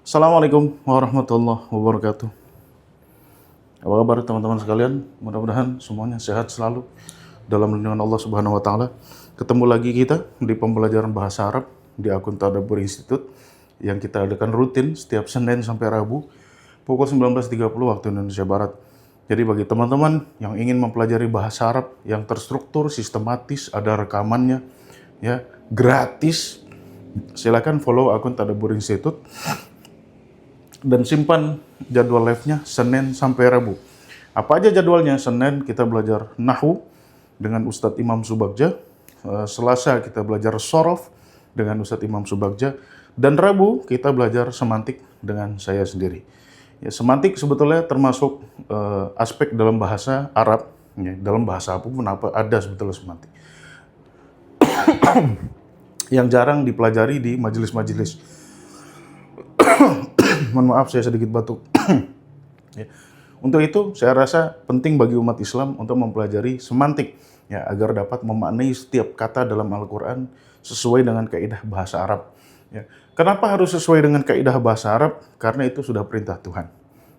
Assalamualaikum warahmatullahi wabarakatuh. Apa kabar teman-teman sekalian? Mudah-mudahan semuanya sehat selalu dalam lindungan Allah Subhanahu wa taala. Ketemu lagi kita di pembelajaran bahasa Arab di akun Tadabbur Institute yang kita adakan rutin setiap Senin sampai Rabu pukul 19.30 waktu Indonesia Barat. Jadi bagi teman-teman yang ingin mempelajari bahasa Arab yang terstruktur, sistematis, ada rekamannya, ya, gratis, silakan follow akun Tadabbur Institute dan simpan jadwal live-nya Senin sampai Rabu. Apa aja jadwalnya? Senin kita belajar Nahwu dengan Ustadz Imam Subagja. Selasa kita belajar Shorof dengan Ustadz Imam Subagja. Dan Rabu kita belajar semantik dengan saya sendiri. Ya, semantik sebetulnya termasuk aspek dalam bahasa Arab. Ya, dalam bahasa apapun ada sebetulnya semantik. Yang jarang dipelajari di majelis-majelis. Mohon maaf, saya sedikit batuk. Ya. Untuk itu, saya rasa penting bagi umat Islam untuk mempelajari semantik, ya, agar dapat memaknai setiap kata dalam Al-Quran sesuai dengan kaidah bahasa Arab. Ya. Kenapa harus sesuai dengan kaidah bahasa Arab? Karena itu sudah perintah Tuhan.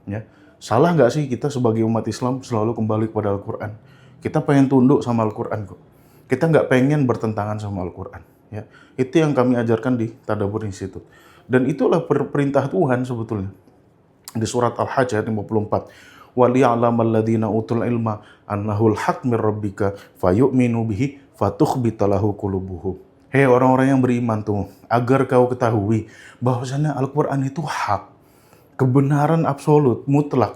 Ya. Salah nggak sih kita sebagai umat Islam selalu kembali kepada Al-Quran? Kita pengen tunduk sama Al-Quran kok. Kita nggak pengen bertentangan sama Al-Quran. Ya. Itu yang kami ajarkan di Tadabbur Institute. Dan itulah perintah Tuhan sebetulnya. Di surat Al-Hajj ayat 54. وَلِيَعْلَمَ الَّذِينَ أُوتُوا الْعِلْمَ أَنَّهُ الْحَقُّ مِنْ رَبِّكَ فَيُؤْمِنُوا بِهِ فَتُخْبِتَ لَهُ قُلُوبُهُمْ. Hei orang-orang yang beriman tuh, agar kau ketahui bahwasanya Al-Quran itu hak, kebenaran absolut, mutlak.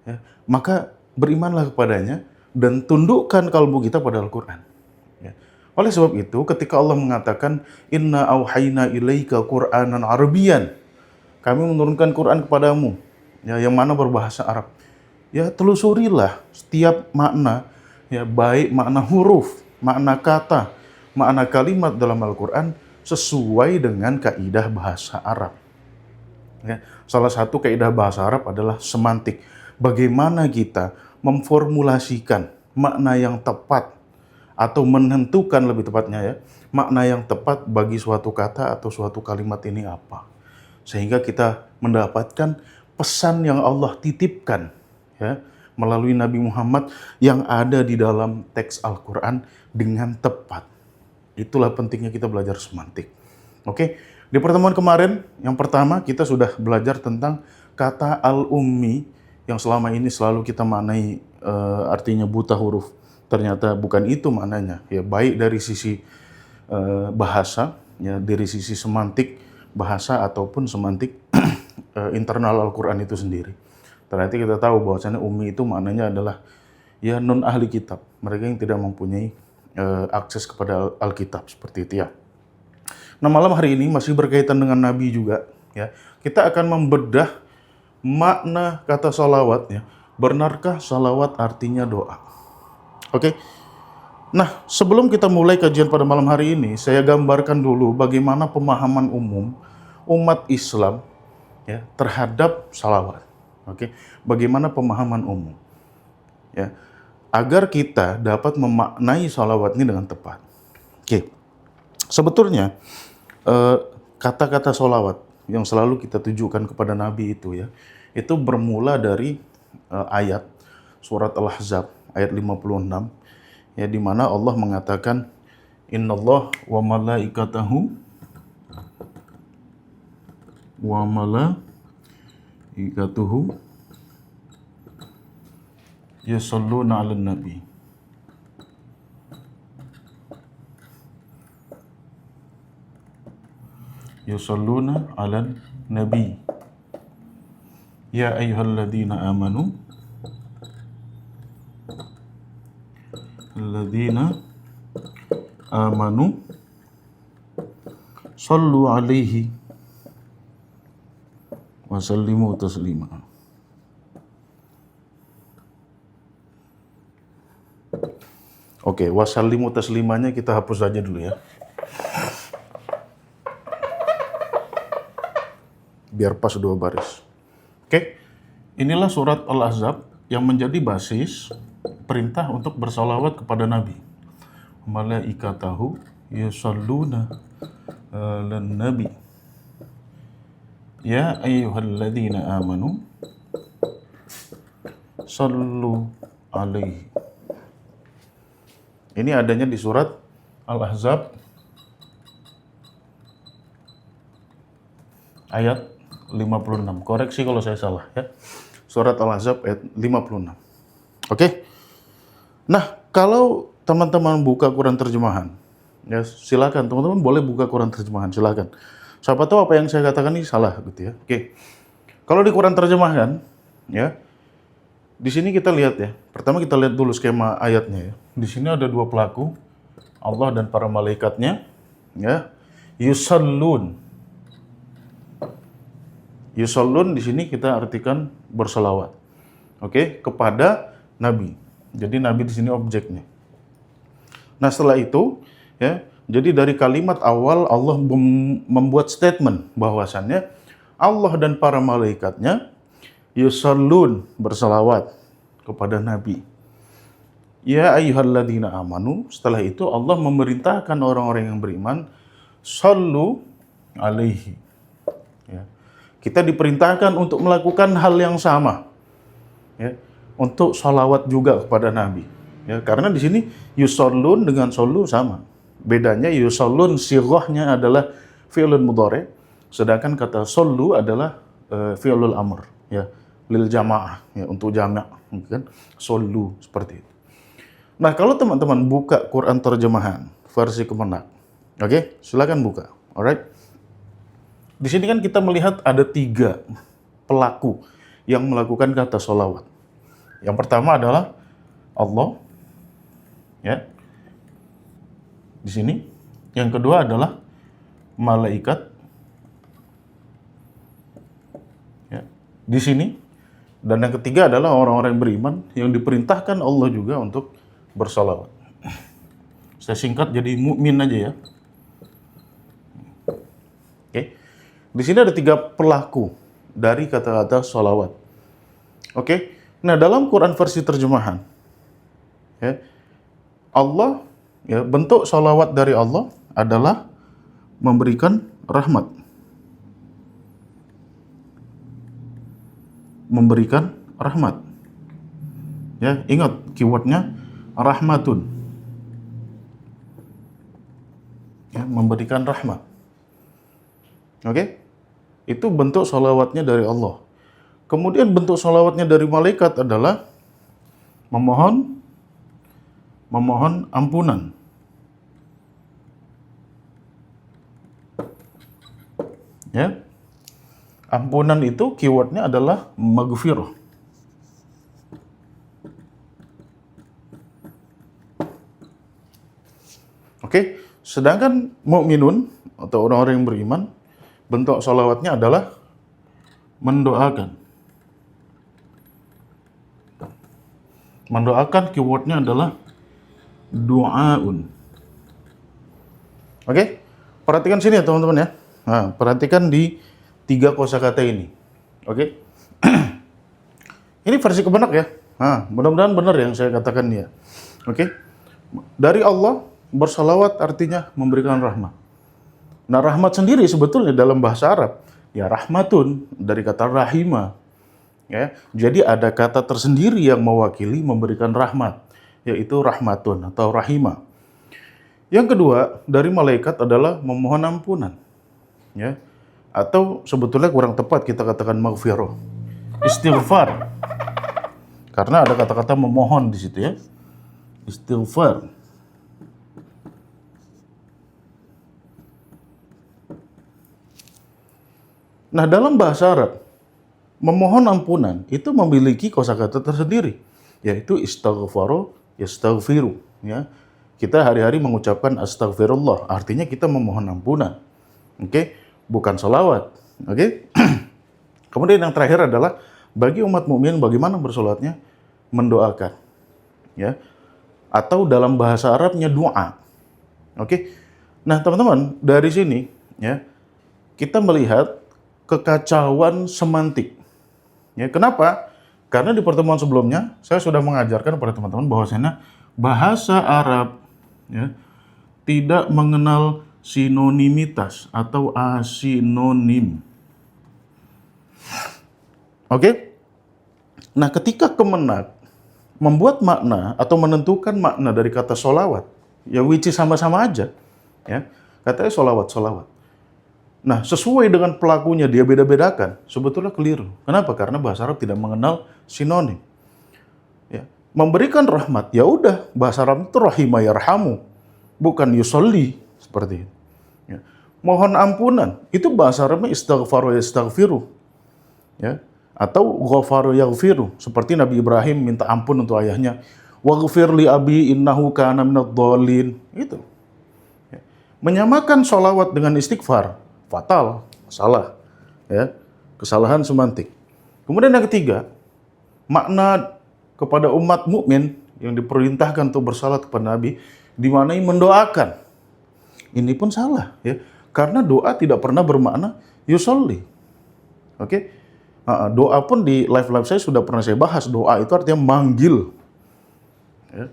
Ya, maka berimanlah kepadanya dan tundukkan kalbu kita pada Al-Quran. Ya. Oleh sebab itu, ketika Allah mengatakan Inna auhayna ilaika Qur'anan Arabian, kami menurunkan Quran kepadamu, ya, yang mana berbahasa Arab. Ya, telusurilah setiap makna, ya, baik makna huruf, makna kata, makna kalimat dalam Al-Quran sesuai dengan kaidah bahasa Arab. Ya, salah satu kaidah bahasa Arab adalah semantik. Bagaimana kita memformulasikan makna yang tepat atau menentukan lebih tepatnya, ya, makna yang tepat bagi suatu kata atau suatu kalimat ini apa. Sehingga kita mendapatkan pesan yang Allah titipkan, ya, melalui Nabi Muhammad yang ada di dalam teks Al-Quran dengan tepat. Itulah pentingnya kita belajar semantik. Oke, di pertemuan kemarin yang pertama kita sudah belajar tentang kata al-ummi yang selama ini selalu kita maknai artinya buta huruf. Ternyata bukan itu maknanya, ya, baik dari sisi bahasa, ya, dari sisi semantik bahasa ataupun semantik internal Al-Quran itu sendiri. Ternyata kita tahu bahwasanya ummi itu maknanya adalah, ya, non ahli kitab, mereka yang tidak mempunyai akses kepada Alkitab, seperti itu, ya. Nah, malam hari ini masih berkaitan dengan Nabi juga, ya. Kita akan membedah makna kata salawat, ya. Benarkah salawat artinya doa? Oke. Nah, sebelum kita mulai kajian pada malam hari ini, saya gambarkan dulu bagaimana pemahaman umum umat Islam, ya, terhadap salawat. Oke. Bagaimana pemahaman umum, ya, agar kita dapat memaknai salawat ini dengan tepat. Oke. Sebetulnya kata-kata salawat yang selalu kita tujukan kepada Nabi itu, ya, itu bermula dari ayat surat Al-Ahzab ayat 56, ya, di mana Allah mengatakan Innallah wa malaikatuhu yusalluna 'alan nabi. Yusalluna 'alan nabi. Ya ayyuhalladzina amanu sallu 'alaihi wa sallimu taslima. Oke, wasallimu taslimanya kita hapus saja dulu, ya. Biar pas dua baris. Oke, inilah surat Al-Ahzab yang menjadi basis perintah untuk bersalawat kepada Nabi. Malaikatahu yusalluna 'alan nabi. Ya ayyuhalladzina amanu sallu alaihi. Ini adanya di surat Al-Ahzab ayat 56. Koreksi kalau saya salah ya. Surat Al-Ahzab ayat 56. Oke. Nah, kalau teman-teman buka Quran terjemahan, ya silakan teman-teman boleh buka Quran terjemahan, silakan. Siapa tahu apa yang saya katakan ini salah gitu ya. Oke. Kalau di Quran terjemahan, ya di sini kita lihat ya. Pertama kita lihat dulu skema ayatnya ya. Di sini ada dua pelaku, Allah dan para malaikatnya, ya. Yusallun. Yusallun di sini kita artikan berselawat. Oke, kepada Nabi. Jadi Nabi di sini objeknya. Nah, setelah itu, ya, jadi dari kalimat awal Allah membuat statement bahwasannya Allah dan para malaikatnya yusallun berselawat kepada Nabi. Ya ayyuhalladzina amanu, setelah itu Allah memerintahkan orang-orang yang beriman sallu alaihi. Ya. Kita diperintahkan untuk melakukan hal yang sama. Ya, untuk sholawat juga kepada Nabi. Ya, karena di sini yusallun dengan sallu sama. Bedanya yusallun sighahnya adalah fi'lun mudhari, sedangkan kata sallu adalah fi'lul amr, ya, lil jamaah, ya, untuk jama', kan? Sallu seperti itu. Nah, kalau teman-teman buka Quran terjemahan versi Kemenak, oke, silakan buka. Alright. Di sini kan kita melihat ada 3 pelaku yang melakukan kata sholawat. Yang pertama adalah Allah, ya, di sini. Yang kedua adalah malaikat, ya, di sini. Dan yang ketiga adalah orang-orang yang beriman yang diperintahkan Allah juga untuk bersalawat. Saya singkat jadi mukmin aja ya. Oke. Di sini ada 3 pelaku dari kata-kata salawat. Oke. Nah, dalam Quran versi terjemahan, ya, Allah, ya, bentuk salawat dari Allah adalah memberikan rahmat. Memberikan rahmat. Ya, ingat keywordnya rahmatun. Ya, memberikan rahmat. Oke? Itu bentuk sholawatnya dari Allah. Kemudian bentuk sholawatnya dari malaikat adalah memohon ampunan. Ya. Ampunan itu keywordnya adalah maghfirah. Oke, sedangkan mukminun atau orang-orang yang beriman, bentuk sholawatnya adalah mendoakan. Mendoakan keywordnya adalah du'aun. Oke, perhatikan sini ya teman-teman ya. Nah, perhatikan di 3 kosakata ini. Oke. Ini versi Kemenak ya. Nah, mudah-mudahan benar yang saya katakan ya. Oke. Dari Allah, bersalawat artinya memberikan rahmat. Nah, rahmat sendiri sebetulnya dalam bahasa Arab, ya rahmatun, dari kata rahima. Ya, jadi ada kata tersendiri yang mewakili memberikan rahmat, yaitu rahmatun atau rahima. Yang kedua, dari malaikat adalah memohon ampunan. Ya, atau sebetulnya kurang tepat kita katakan maghfirah. Istighfar. Karena ada kata-kata memohon di situ ya. Istighfar. Nah, dalam bahasa Arab, memohon ampunan itu memiliki kosakata tersendiri, yaitu istaghfaro, yastaghfiru. Ya, kita hari-hari mengucapkan astagfirullah, artinya kita memohon ampunan. Oke, bukan sholawat. Oke. Kemudian yang terakhir adalah bagi umat mukmin bagaimana bersolatnya, mendoakan. Ya, atau dalam bahasa Arabnya doa. Oke. Nah, teman-teman, dari sini ya kita melihat kekacauan semantik. Ya, kenapa? Karena di pertemuan sebelumnya saya sudah mengajarkan kepada teman-teman bahwasanya bahasa Arab ya tidak mengenal sinonimitas atau asinonim. Oke? Nah, ketika Kemenak membuat makna atau menentukan makna dari kata solawat, ya which is sama-sama aja, ya katanya solawat, solawat. Nah, sesuai dengan pelakunya dia beda-bedakan, sebetulnya keliru. Kenapa? Karena bahasa Arab tidak mengenal sinonim. Ya. Memberikan rahmat, ya udah, bahasa Arab itu rahimah yarhamu, bukan yusolli, seperti itu. Ya. Mohon ampunan, itu bahasa Arabnya istaghfaru yastaghfiru, ya. Atau ghafaru yaghfiru, seperti Nabi Ibrahim minta ampun untuk ayahnya. Waghfir li abi innahu kana minadh dhalin. Itu. Ya. Menyamakan sholawat dengan istighfar, fatal, salah. Ya. Kesalahan semantik. Kemudian yang ketiga, makna kepada umat mukmin yang diperintahkan untuk bersalat kepada Nabi, dimaknai mendoakan. Ini pun salah, ya. Karena doa tidak pernah bermakna yusolli. Oke? Doa pun di live saya sudah pernah saya bahas. Doa itu artinya manggil. Ya.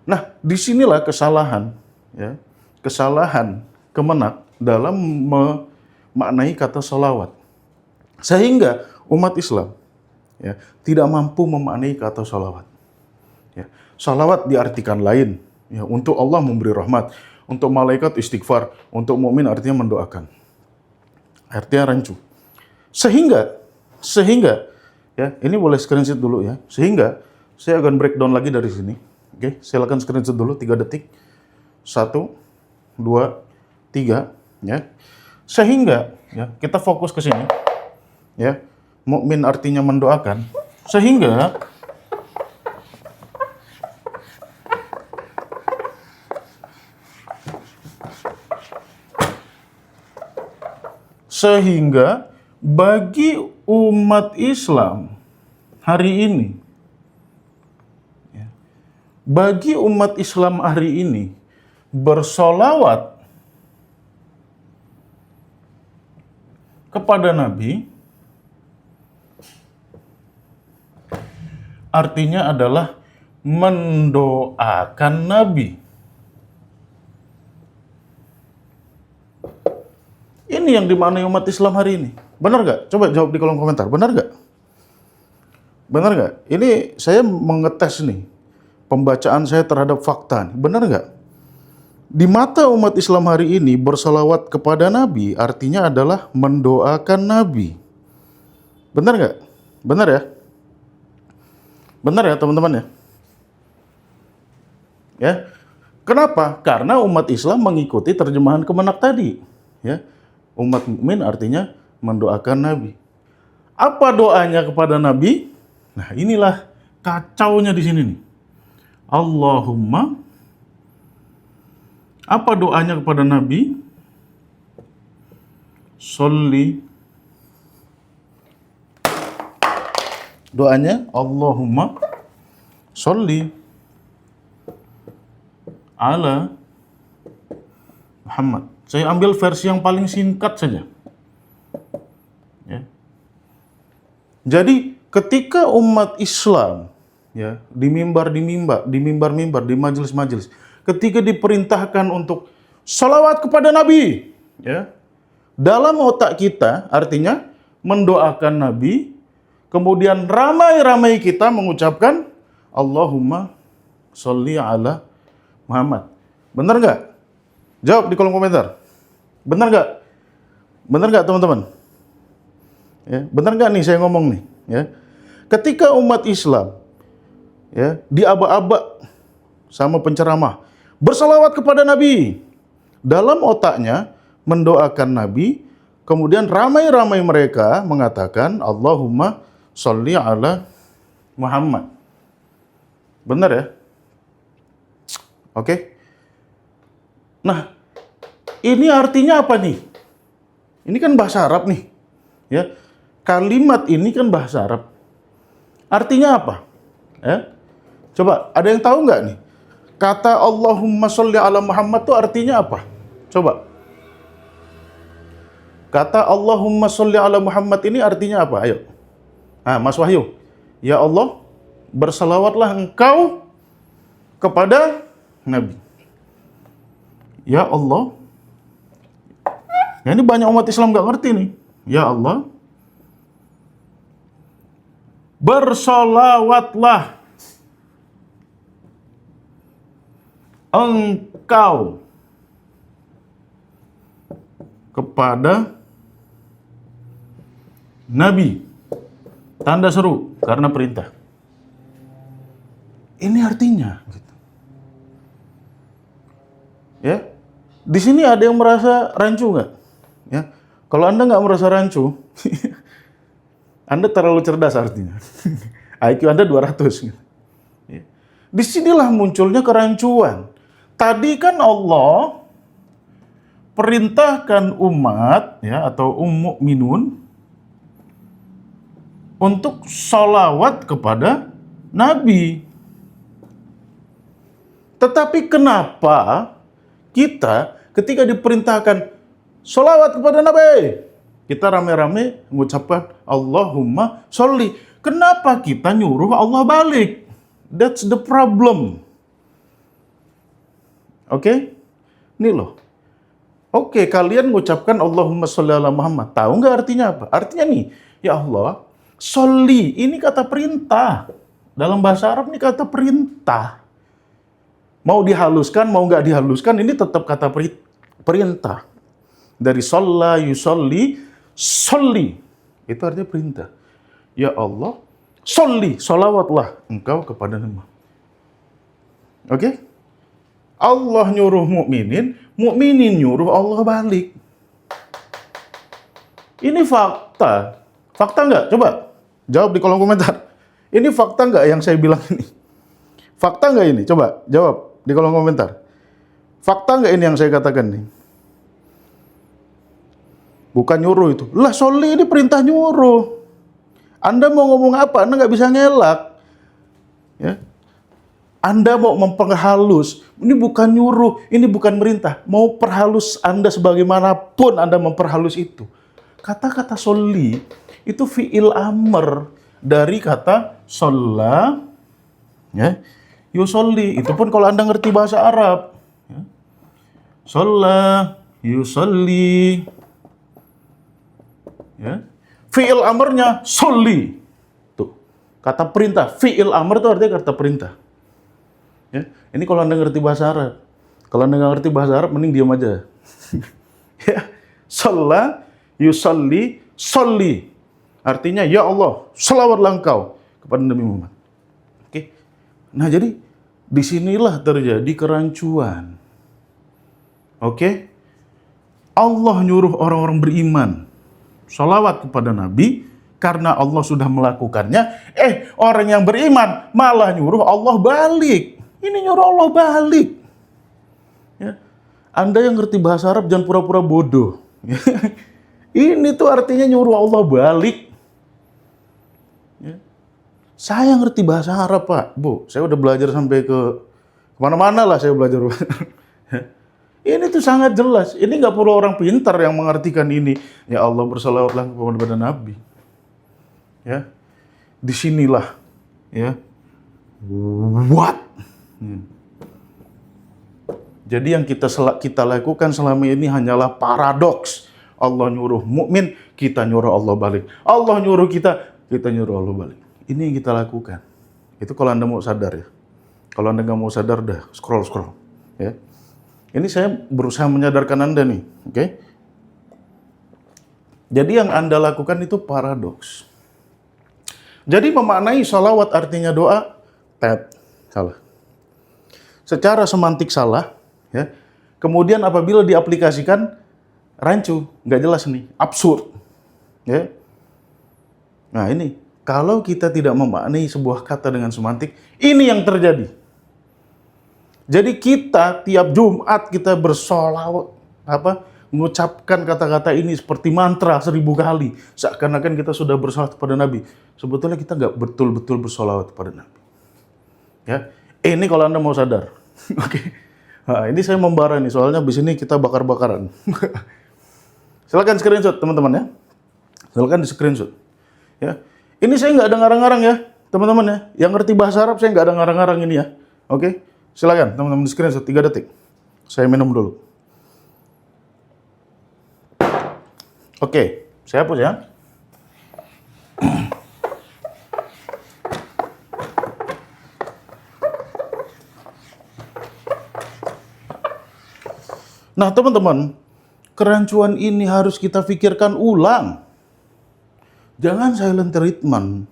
Nah, disinilah kesalahan, ya, kesalahan Kemenak dalam memaknai kata sholawat. Sehingga umat Islam, ya, tidak mampu memaknai kata sholawat. Ya. Sholawat diartikan lain, ya, untuk Allah memberi rahmat, untuk malaikat istighfar, untuk mukmin artinya mendoakan. Artinya rancu. Sehingga, ya, ini boleh screenshot dulu ya. Sehingga saya akan breakdown lagi dari sini. Oke, silakan screenshot dulu 3 detik. 1, 2, 3, ya. Sehingga, ya, kita fokus ke sini. Ya. Mukmin artinya mendoakan. Sehingga bagi umat Islam hari ini, ya, bagi umat Islam hari ini bersolawat kepada Nabi artinya adalah mendoakan Nabi. Ini yang dimaknai umat Islam hari ini. Benar nggak? Coba jawab di kolom komentar. Benar nggak? Benar nggak? Ini saya mengetes nih pembacaan saya terhadap fakta. Benar nggak? Di mata umat Islam hari ini bersalawat kepada Nabi artinya adalah mendoakan Nabi. Benar nggak? Benar ya? Benar ya teman-teman ya? Ya. Kenapa? Karena umat Islam mengikuti terjemahan Kemenak tadi. Ya. Umat mukmin artinya mendoakan Nabi. Apa doanya kepada Nabi? Nah, inilah kacaunya di sini nih. Allahumma, apa doanya kepada Nabi? Sholli. Doanya Allahumma sholli ala Muhammad. Saya ambil versi yang paling singkat saja. Ya. Jadi ketika umat Islam, ya, di mimbar, di majelis-majelis, ketika diperintahkan untuk sholawat kepada Nabi, ya, dalam otak kita artinya mendoakan Nabi, kemudian ramai-ramai kita mengucapkan Allahumma sholli ala Muhammad. Benar nggak? Jawab di kolom komentar. Benar nggak? Benar nggak teman-teman? Ya, benar nggak nih saya ngomong nih? Ya, ketika umat Islam, ya, diaba-aba sama penceramah bersalawat kepada Nabi, dalam otaknya mendoakan Nabi, kemudian ramai-ramai mereka mengatakan Allahumma sholli ala Muhammad. Benar ya? Oke? Nah, ini artinya apa nih? Ini kan bahasa Arab nih. Ya. Kalimat ini kan bahasa Arab. Artinya apa? Ya. Coba, ada yang tahu nggak nih? Kata Allahumma sholli ala Muhammad itu artinya apa? Coba. Kata Allahumma sholli ala Muhammad ini artinya apa? Ayo. Nah, Mas Wahyu. Ya Allah, bersalawatlah engkau kepada Nabi. Ya Allah. Ya, ini banyak umat Islam nggak ngerti nih. Ya Allah, bersolawatlah engkau kepada Nabi. Tanda seru karena perintah. Ini artinya, gitu. Ya, di sini ada yang merasa rancu nggak? Ya, kalau Anda nggak merasa rancu, Anda terlalu cerdas artinya. IQ Anda 200. Gitu. Ya. Disinilah munculnya kerancuan. Tadi kan Allah perintahkan umat, ya, atau mukminun untuk sholawat kepada Nabi. Tetapi kenapa kita ketika diperintahkan sholawat kepada Nabi, kita rame-rame mengucapkan Allahumma sholli. Kenapa kita nyuruh Allah balik? That's the problem. Oke? Ini loh. Oke, kalian mengucapkan Allahumma sholli ala Muhammad. Tahu nggak artinya apa? Artinya nih, ya Allah, sholli ini kata perintah. Dalam bahasa Arab ini kata perintah. Mau dihaluskan, mau nggak dihaluskan, ini tetap kata perintah. Dari sholla, yusolli, sholli. Itu artinya perintah. Ya Allah, sholli, sholawatlah engkau kepada Nabi. Oke? Allah nyuruh mukminin, mukminin nyuruh Allah balik. Ini fakta. Fakta nggak? Coba jawab di kolom komentar. Ini fakta nggak yang saya bilang ini? Fakta nggak ini? Coba jawab di kolom komentar. Fakta nggak ini yang saya katakan nih? Bukan nyuruh itu. Lah sholli ini perintah nyuruh. Anda mau ngomong apa? Anda nggak bisa ngelak. Ya. Anda mau memperhalus. Ini bukan nyuruh. Ini bukan merintah. Mau perhalus Anda sebagaimanapun Anda memperhalus itu. Kata-kata sholli itu fi'il amr dari kata sholla, ya, yusolli. Itu pun kalau Anda ngerti bahasa Arab. Ya. Sholla, yusolli. Ya. Fi'il amrnya sholli. Tuh. Kata perintah. Fi'il amr itu artinya kata perintah. Ya. Ini kalau Anda ngerti bahasa Arab. Kalau Anda nggak ngerti bahasa Arab, mending diam aja. Ya. Sholla, yusolli, sholli. Artinya, ya Allah, sholawatlah engkau kepada Nabi Muhammad. Oke. Nah, jadi disinilah terjadi kerancuan. Oke. Allah nyuruh orang-orang beriman sholawat kepada Nabi karena Allah sudah melakukannya. Orang yang beriman malah nyuruh Allah balik. Ini nyuruh Allah balik. Ya. Anda yang ngerti bahasa Arab jangan pura-pura bodoh. Ini tuh artinya nyuruh Allah balik. Ya. Saya ngerti bahasa Arab, Pak. Bu, saya udah belajar sampai ke kemana-mana lah saya belajar. Ini tuh sangat jelas. Ini nggak perlu orang pintar yang mengartikan ini. Ya Allah bersalawatlah kepada Nabi. Ya, disinilah. Ya, what? Jadi yang kita lakukan selama ini hanyalah paradoks. Allah nyuruh mukmin, kita nyuruh Allah balik. Allah nyuruh kita nyuruh Allah balik. Ini yang kita lakukan. Itu kalau Anda mau sadar ya. Kalau Anda nggak mau sadar, dah scroll. Ya. Ini saya berusaha menyadarkan Anda nih, oke? Jadi yang Anda lakukan itu paradoks. Jadi memaknai sholawat artinya doa, salah. Secara semantik salah, ya. Kemudian apabila diaplikasikan, rancu, nggak jelas nih, absurd, ya. Nah ini, kalau kita tidak memaknai sebuah kata dengan semantik, ini yang terjadi. Jadi kita tiap Jumat kita bersolawat, mengucapkan kata-kata ini seperti mantra 1000 kali. Seakan-akan kita sudah bersolawat kepada Nabi. Sebetulnya kita nggak betul-betul bersolawat kepada Nabi. Ya, ini kalau Anda mau sadar. Oke. Nah, ini saya membara nih, soalnya di sini kita bakar-bakaran. Silakan screenshot teman-teman ya. Silakan di screenshot. Ya. Ini saya nggak ada ngarang-ngarang ya, teman-teman ya. Yang ngerti bahasa Arab saya nggak ada ngarang-ngarang ini ya. Oke. Silakan teman-teman di screenshot 3 detik. Saya minum dulu. Oke, saya hapus ya. Nah, teman-teman, kerancuan ini harus kita pikirkan ulang. Jangan silent treatment.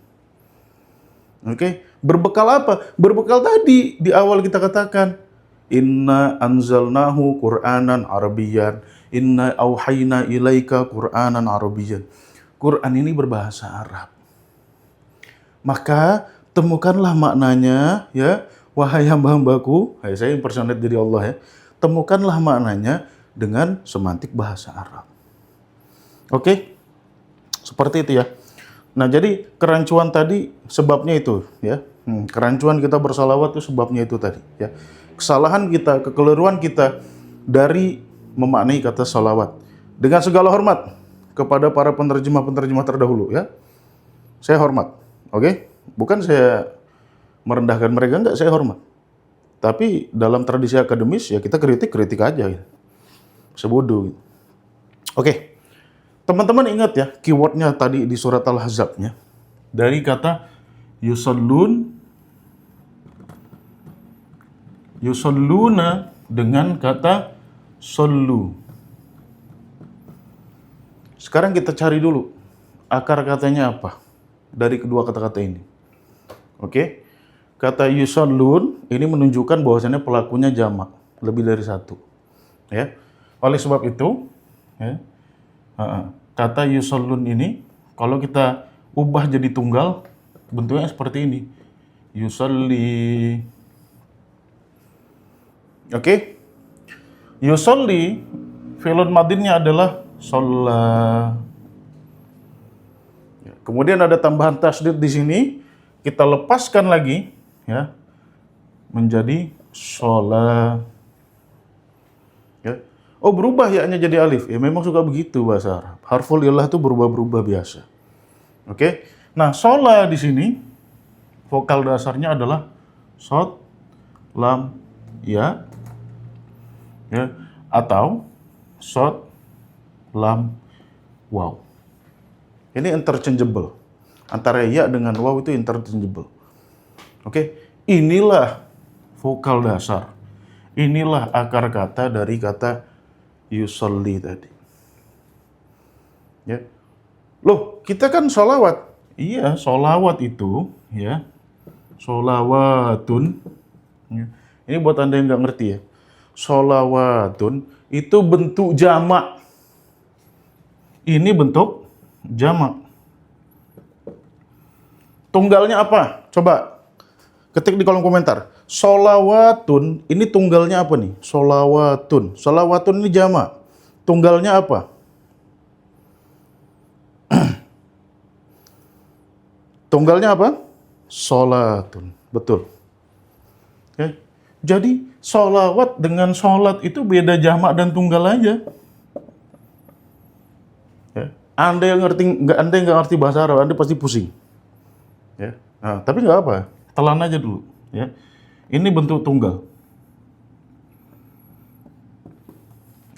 Oke, berbekal apa? Berbekal tadi di awal kita katakan, inna anzalnahu Qur'anan Arabiyyan, inna auhayna ilaika Qur'anan Arabiyyan. Quran ini berbahasa Arab. Maka temukanlah maknanya, ya, wahai hamba-hambaku, saya impersonate dari Allah ya. Temukanlah maknanya dengan semantik bahasa Arab. Oke? Seperti itu ya. Nah, jadi kerancuan tadi sebabnya itu ya. Kerancuan kita bersalawat itu sebabnya itu tadi ya. Kesalahan kita, kekeliruan kita dari memaknai kata salawat. Dengan segala hormat kepada para penerjemah-penerjemah terdahulu ya. Saya hormat. Oke? Bukan saya merendahkan mereka, enggak, saya hormat. Tapi dalam tradisi akademis ya kita kritik aja gitu. Sebodoh gitu. Oke. Teman-teman ingat ya, keywordnya tadi di surat Al-Ahzab-nya. Dari kata yusalluna dengan kata sallu. Sekarang kita cari dulu akar katanya apa dari kedua kata-kata ini. Oke. Kata yusallun ini menunjukkan bahwasannya pelakunya jamak, lebih dari satu. Ya. Oleh sebab itu, ya, kata yusallun ini kalau kita ubah jadi tunggal, bentuknya seperti ini. Yusalli. Oke? Yusalli, fi'lun madinnya adalah shalla. Ya, kemudian ada tambahan tasdid di sini, kita lepaskan lagi ya menjadi sholat. Ya. Oh, berubah ya-nya jadi alif. Ya memang suka begitu bahasa Arab. Harful illah itu berubah-berubah biasa. Oke. Nah, sholat di sini vokal dasarnya adalah shod, lam, ya. Ya, atau shod, lam, waw. Ini interchangeable. Antara ya dengan waw itu interchangeable. Oke, inilah vokal dasar. Inilah akar kata dari kata yusolli tadi. Ya. Loh, kita kan sholawat. Iya, sholawat itu, ya, sholawatun. Ya. Ini buat Anda yang nggak ngerti ya. Sholawatun itu bentuk jamak. Ini bentuk jamak. Tunggalnya apa? Coba ketik di kolom komentar. Sholawatun, ini tunggalnya apa nih? Sholawatun. Sholawatun ini jamak. Tunggalnya apa? Tunggalnya apa? Sholatun. Betul. Oke. Jadi, sholawat dengan sholat itu beda jamak dan tunggal aja. Ya. Anda yang nggak ngerti bahasa Arab, Anda pasti pusing. Ya. Nah, tapi nggak apa. Telan aja dulu. Ya. Ini bentuk tunggal.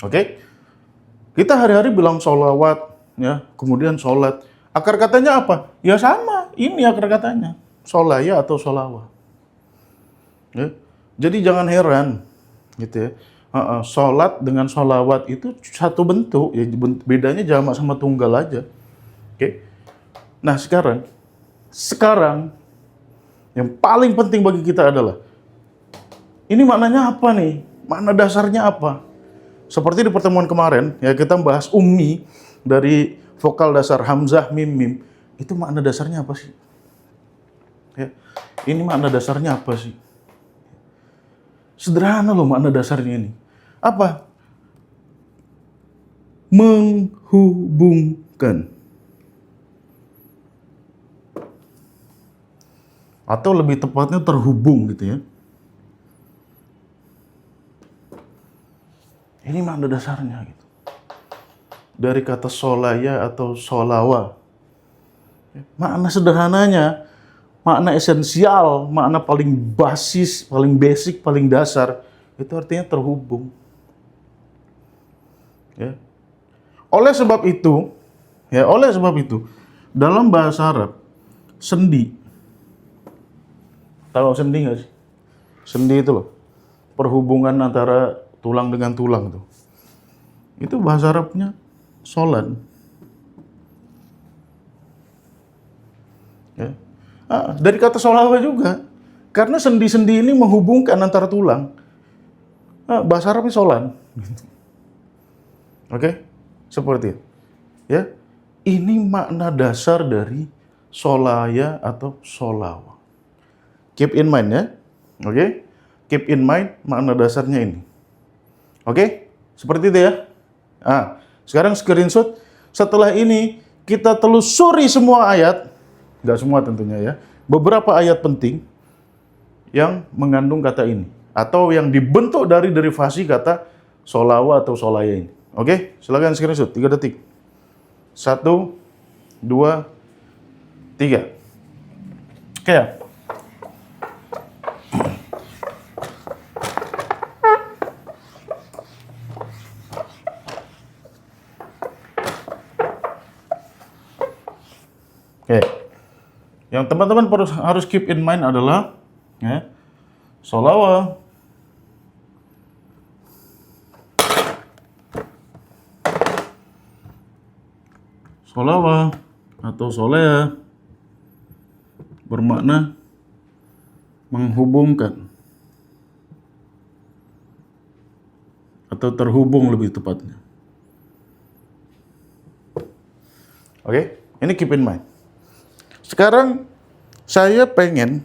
Oke? Kita hari-hari bilang sholawat, ya, kemudian sholat. Akar katanya apa? Ya sama, ini akar katanya. Sholaya atau sholawat. Ya. Jadi jangan heran, gitu ya. Sholat dengan sholawat itu satu bentuk, ya, bedanya jamak sama tunggal aja. Oke? Nah sekarang yang paling penting bagi kita adalah ini maknanya apa nih? Makna dasarnya apa? Seperti di pertemuan kemarin, ya kita bahas ummi dari vokal dasar hamzah, mim, mim. Itu makna dasarnya apa sih? Ya, ini makna dasarnya apa sih? Sederhana loh makna dasarnya ini. Apa? Menghubungkan. Atau lebih tepatnya terhubung gitu ya. Ini makna dasarnya gitu. Dari kata solaya atau solawa. Makna sederhananya, makna esensial, makna paling basis, paling basic, paling dasar, itu artinya terhubung. Ya. Oleh sebab itu, dalam bahasa Arab, sendi, tahu sendi nggak sih? Sendi itu loh, perhubungan antara tulang dengan tulang tuh. Itu bahasa Arabnya solan. Ya. Dari kata solawa juga. Karena sendi-sendi ini menghubungkan antara tulang. Bahasa Arabnya solan. Oke? Seperti itu. Ya. Ini makna dasar dari solaya atau solawa. Keep in mind ya. Oke? Keep in mind makna dasarnya ini. Oke? Seperti itu ya. Sekarang screenshot. Setelah ini kita telusuri semua ayat. Nggak semua tentunya ya. Beberapa ayat penting yang mengandung kata ini. Atau yang dibentuk dari derivasi kata solawa atau solaya ini. Oke? Silakan screenshot. 3 detik. 1, 2, 3. Oke ya. Oke. Yang teman-teman harus keep in mind adalah ya, solawa atau solea bermakna menghubungkan atau terhubung lebih tepatnya. Oke, ini keep in mind. Sekarang saya pengen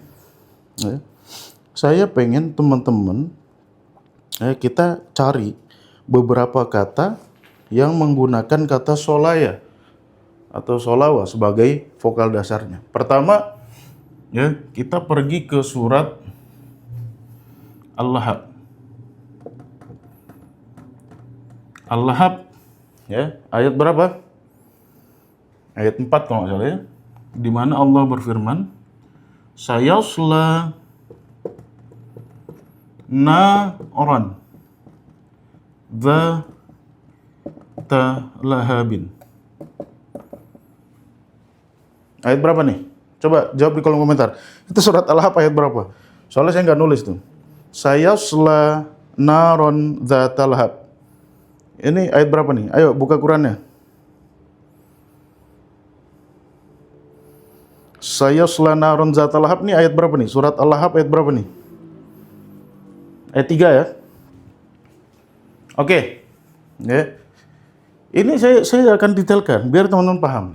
teman-teman kita cari beberapa kata yang menggunakan kata solaya atau solawa sebagai vokal dasarnya. Pertama, ya, kita pergi ke surat Al-Lahab. Al-Lahab, ya, ayat berapa? Ayat 4 kalau nggak salah ya. Di mana Allah berfirman, sayasla naran dzata lahabin. Ayat berapa nih? Coba jawab di kolom komentar. Itu surat Al-Lahab ayat berapa? Soalnya saya nggak nulis tuh. Sayasla naron dzata lahab. Ini ayat berapa nih? Ayo buka Qurannya. Sayasla naron dzata lahab nih ayat berapa nih? Surat Al-Lahab ayat berapa nih? Ayat 3 ya. Oke. Ya. Ini saya akan detailkan biar teman-teman paham.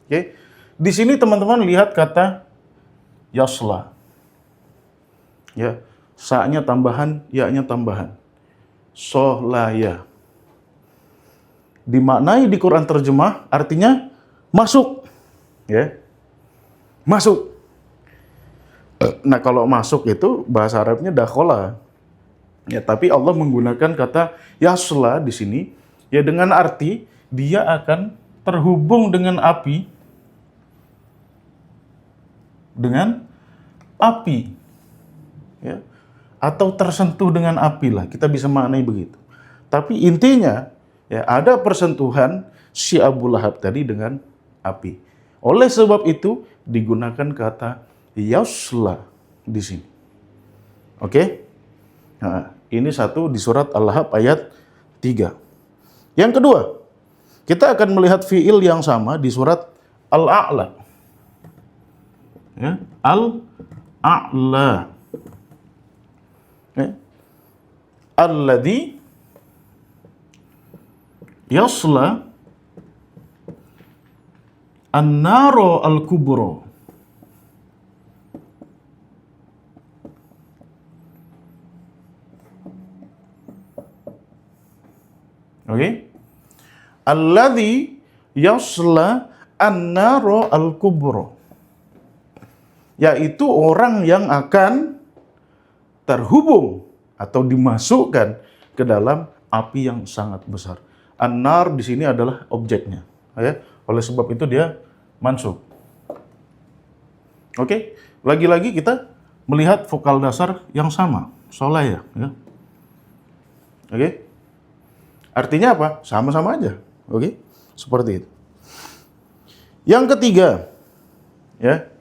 Oke. Di sini teman-teman lihat kata yasla. Ya, sa-nya tambahan, ya-nya tambahan. Solaya. Dimaknai di Quran terjemah artinya masuk. Ya. Masuk. Nah, kalau masuk itu bahasa Arabnya dakhola. Ya, tapi Allah menggunakan kata yasla di sini ya dengan arti dia akan terhubung dengan api. Ya, atau tersentuh dengan api lah, kita bisa maknai begitu. Tapi intinya ya ada persentuhan si Abu Lahab tadi dengan api. Oleh sebab itu digunakan kata yasla di sini. Oke? Nah, ini satu di surat Al-Lahab ayat 3. Yang kedua, kita akan melihat fiil yang sama di surat Al-A'la. Ya, Al-A'la. Ya. Alladzi yasla an-naro al-kubra. Oke? Alladzi yasla an-naro al-kubra. Yaitu orang yang akan terhubung atau dimasukkan ke dalam api yang sangat besar. An-nar di sini adalah objeknya, ya. Oleh sebab itu dia mansub. Oke, lagi-lagi kita melihat vokal dasar yang sama, solaya, ya. Oke, artinya apa? Sama-sama aja, oke, seperti itu. Yang ketiga, ya.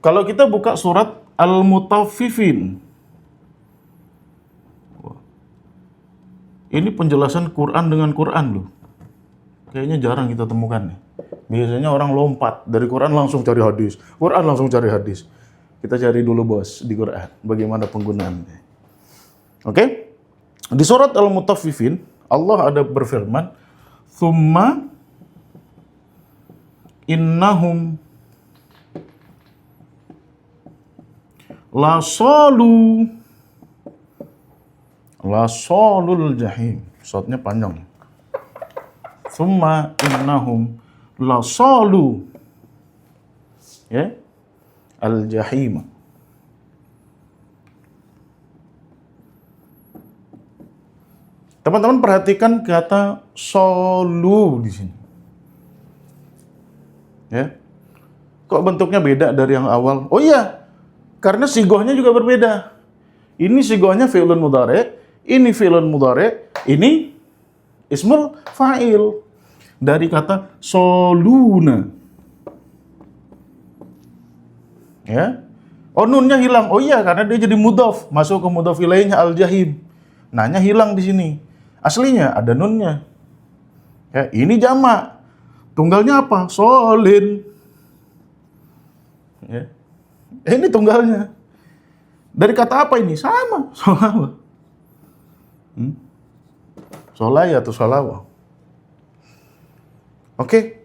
Kalau kita buka surat Al-Mutaffifin. Ini penjelasan Quran dengan Quran loh. Kayaknya jarang kita temukan nih. Biasanya orang lompat dari Quran langsung cari hadis. Quran langsung cari hadis. Kita cari dulu bos di Quran. Bagaimana penggunaannya. Oke? Di surat Al-Mutaffifin, Allah ada berfirman, "Tsumma innahum lasalul jahim." Shotnya panjang. Tsumma innahum lasalu ya al-jahim. Teman-teman perhatikan kata solu di sini. Ya. Kok bentuknya beda dari yang awal? Oh iya, karena sigohnya juga berbeda. Ini sigohnya fi'lun mudhari', ini fi'lun mudhari', ini ismul fa'il. Dari kata soluna. Ya. Oh, nunnya hilang. Oh iya, karena dia jadi mudhaf, masuk ke mudhaf ilaihnya al-jahim. Nanya hilang di sini. Aslinya ada nunnya. Ya, ini jamak. Tunggalnya apa? Solin. Ya. Ini tunggalnya. Dari kata apa ini? Sama. Solawa. Solaya atau solawa. Oke.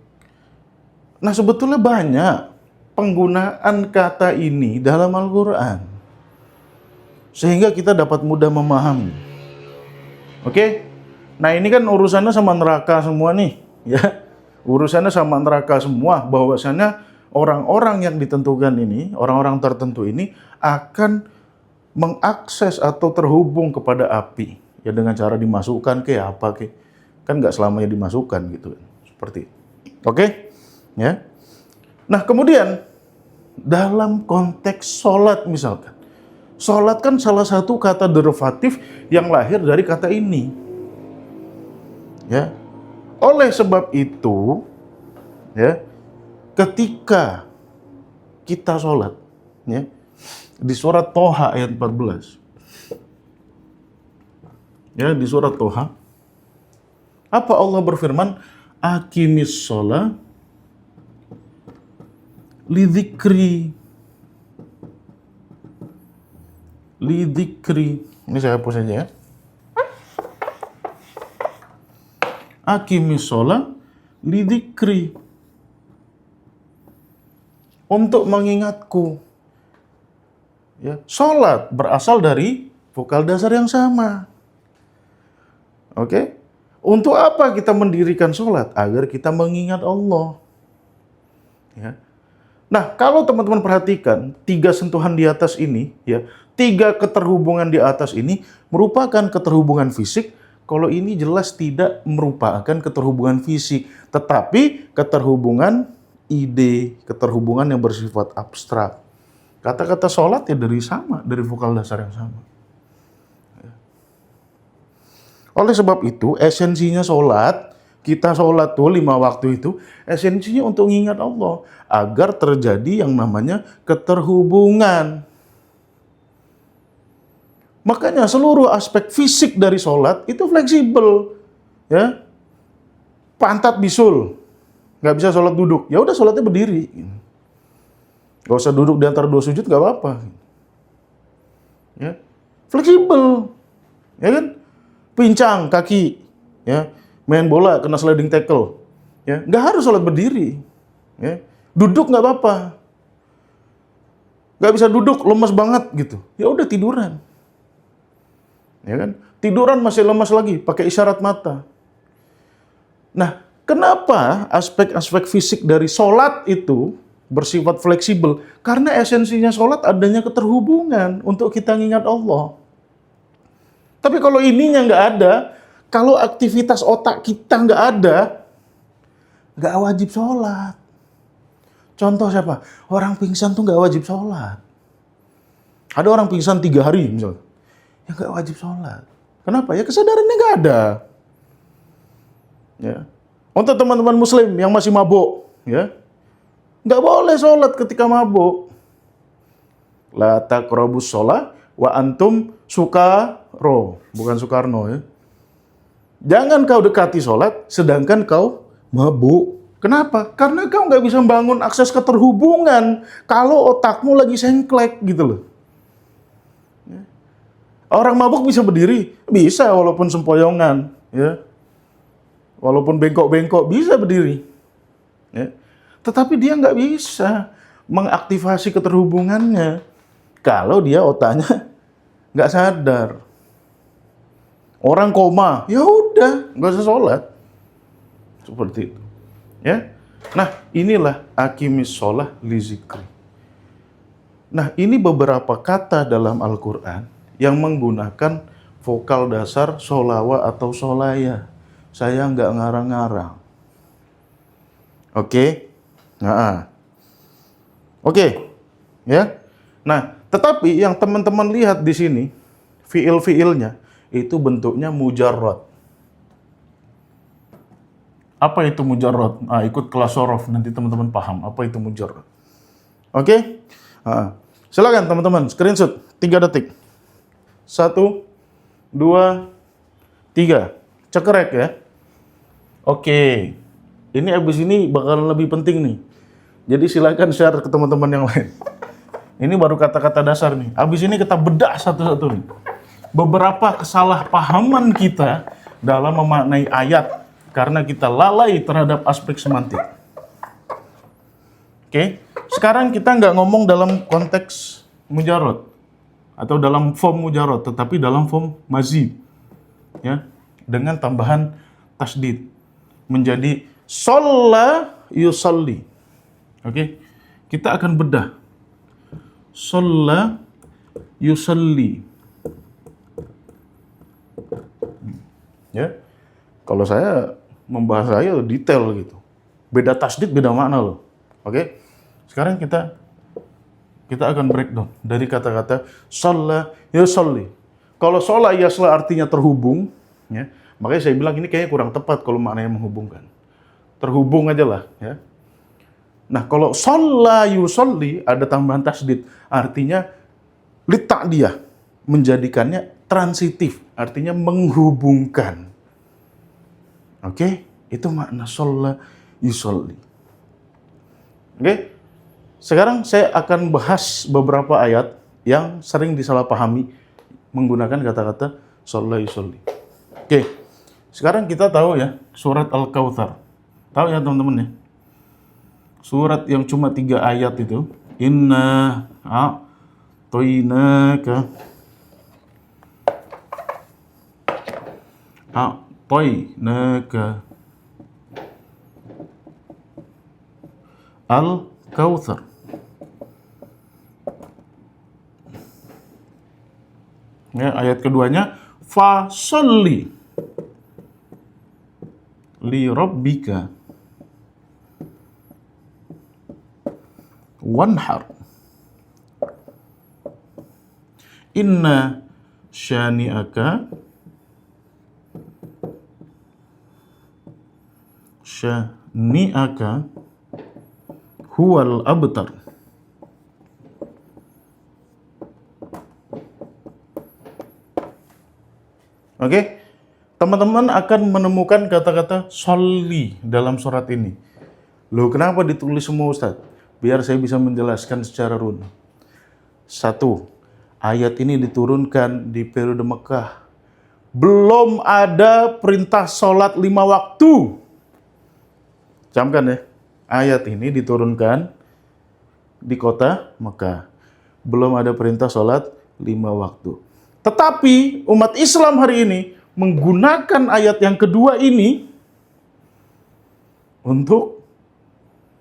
Nah, sebetulnya banyak penggunaan kata ini dalam Al-Quran. Sehingga kita dapat mudah memahami. Oke? Nah, ini kan urusannya sama neraka semua nih. Ya. Urusannya sama neraka semua. Bahwasannya orang-orang yang ditentukan ini, orang-orang tertentu ini akan mengakses atau terhubung kepada api. Ya, dengan cara dimasukkan ke apa ke. Kan nggak selamanya dimasukkan gitu. Seperti itu. Oke? Ya. Nah, kemudian dalam konteks sholat misalkan. Sholat kan salah satu kata derivatif yang lahir dari kata ini. Ya. Oleh sebab itu, ya, ketika kita sholat, ya, di surat Toha ayat 14. Ya, di surat Toha. Apa Allah berfirman? Aqimis sholat lidzikri. Ini saya hapus aja ya. Aqimis sholat lidzikri. Untuk mengingatku. Ya, sholat berasal dari vokal dasar yang sama. Oke? Untuk apa kita mendirikan sholat? Agar kita mengingat Allah. Ya. Nah, kalau teman-teman perhatikan, 3 sentuhan di atas ini, ya, 3 keterhubungan di atas ini merupakan keterhubungan fisik. Kalau ini jelas tidak merupakan keterhubungan fisik, tetapi keterhubungan ide, keterhubungan yang bersifat abstrak. Kata-kata sholat ya dari vokal dasar yang sama. Oleh sebab itu, esensinya sholat, kita sholat tuh 5 waktu itu, esensinya untuk mengingat Allah. Agar terjadi yang namanya keterhubungan. Makanya seluruh aspek fisik dari sholat itu fleksibel. Ya. Pantat bisul. Nggak bisa sholat duduk. Ya udah sholatnya berdiri. Nggak usah duduk di antara 2 sujud, nggak apa-apa. Ya. Fleksibel. Ya kan? Pincang kaki. Ya. Main bola kena sliding tackle. Ya. Nggak harus sholat berdiri. Ya. Duduk nggak apa-apa. Nggak bisa duduk, lemas banget gitu. Ya udah tiduran. Ya kan? Tiduran masih lemas lagi, pakai isyarat mata. Nah, kenapa aspek-aspek fisik dari sholat itu bersifat fleksibel? Karena esensinya sholat adanya keterhubungan untuk kita mengingat Allah. Tapi kalau ininya nggak ada, kalau aktivitas otak kita nggak ada, nggak wajib sholat. Contoh siapa? Orang pingsan tuh nggak wajib sholat. Ada orang pingsan 3 hari misalnya. Ya nggak wajib sholat. Kenapa? Ya kesadarannya nggak ada. Ya. Untuk teman-teman muslim yang masih mabuk, ya, nggak boleh sholat ketika mabuk. La taqrabus sholat wa antum sukaro. Bukan Soekarno ya. Jangan kau dekati sholat, sedangkan kau mabuk. Kenapa? Karena kau nggak bisa membangun akses keterhubungan kalau otakmu lagi sengklek gitu loh. Orang mabuk bisa berdiri, bisa walaupun sempoyongan, ya, walaupun bengkok-bengkok bisa berdiri, ya. Tetapi dia nggak bisa mengaktifasi keterhubungannya kalau dia otaknya nggak sadar. Orang koma, ya udah, nggak usah sholat. Seperti itu. Ya. Nah, inilah aqimis sholah li zikri. Nah, ini beberapa kata dalam Al-Quran yang menggunakan vokal dasar sholawa atau sholaya. Saya nggak ngarang-ngarang. Oke? Nah, oke. Ya. Nah, tetapi yang teman-teman lihat di sini, fiil-fiilnya, itu bentuknya mujarrad. Apa itu mujarrad? Ikut kelas sorof, nanti teman-teman paham apa itu mujarrad. Oke? Silakan teman-teman, screenshot 3 detik. 1, 2, 3. Cekrek ya. Oke. Ini abis ini bakalan lebih penting nih. Jadi silakan share ke teman-teman yang lain. Ini baru kata-kata dasar nih. Abis ini kita bedah satu-satu nih. Beberapa kesalahpahaman kita dalam memaknai ayat karena kita lalai terhadap aspek semantik. Oke, sekarang kita nggak ngomong dalam konteks mujarrad atau dalam form mujarrad, tetapi dalam form mazid, ya, dengan tambahan tasdid menjadi sholla yusalli. Oke, kita akan bedah sholla yusalli. Ya, kalau saya membahas saya detail gitu. Beda tasdid, beda makna loh. Oke? Sekarang kita akan breakdown dari kata-kata shalla yusalli. Kalau sholla yasla artinya terhubung, ya. Makanya saya bilang ini kayaknya kurang tepat kalau maknanya menghubungkan. Terhubung aja lah, ya. Nah, kalau shalla yusalli ada tambahan tasdid, artinya lita'diyah, menjadikannya transitif, artinya menghubungkan. Oke, itu makna shalla yusalli. Oke, sekarang saya akan bahas beberapa ayat yang sering disalahpahami menggunakan kata-kata shalla yusalli. Oke, sekarang kita tahu ya surat Al-Kautsar. Tahu ya teman-teman ya? Surat yang cuma 3 ayat itu. Inna a'tainaka Al-Kautsar. Ya, ayat keduanya fasholli li rabbika wanhar inna syani'aka huwal abtar. Oke, teman-teman akan menemukan kata-kata sholli dalam surat ini. Loh, kenapa ditulis semua Ustaz? Biar saya bisa menjelaskan secara runut. 1. Ayat ini diturunkan di periode Mekah. Belum ada perintah sholat 5 waktu. Camkan ya, ayat ini diturunkan di kota Mekah. Belum ada perintah sholat 5 waktu. Tetapi umat Islam hari ini menggunakan ayat yang kedua ini untuk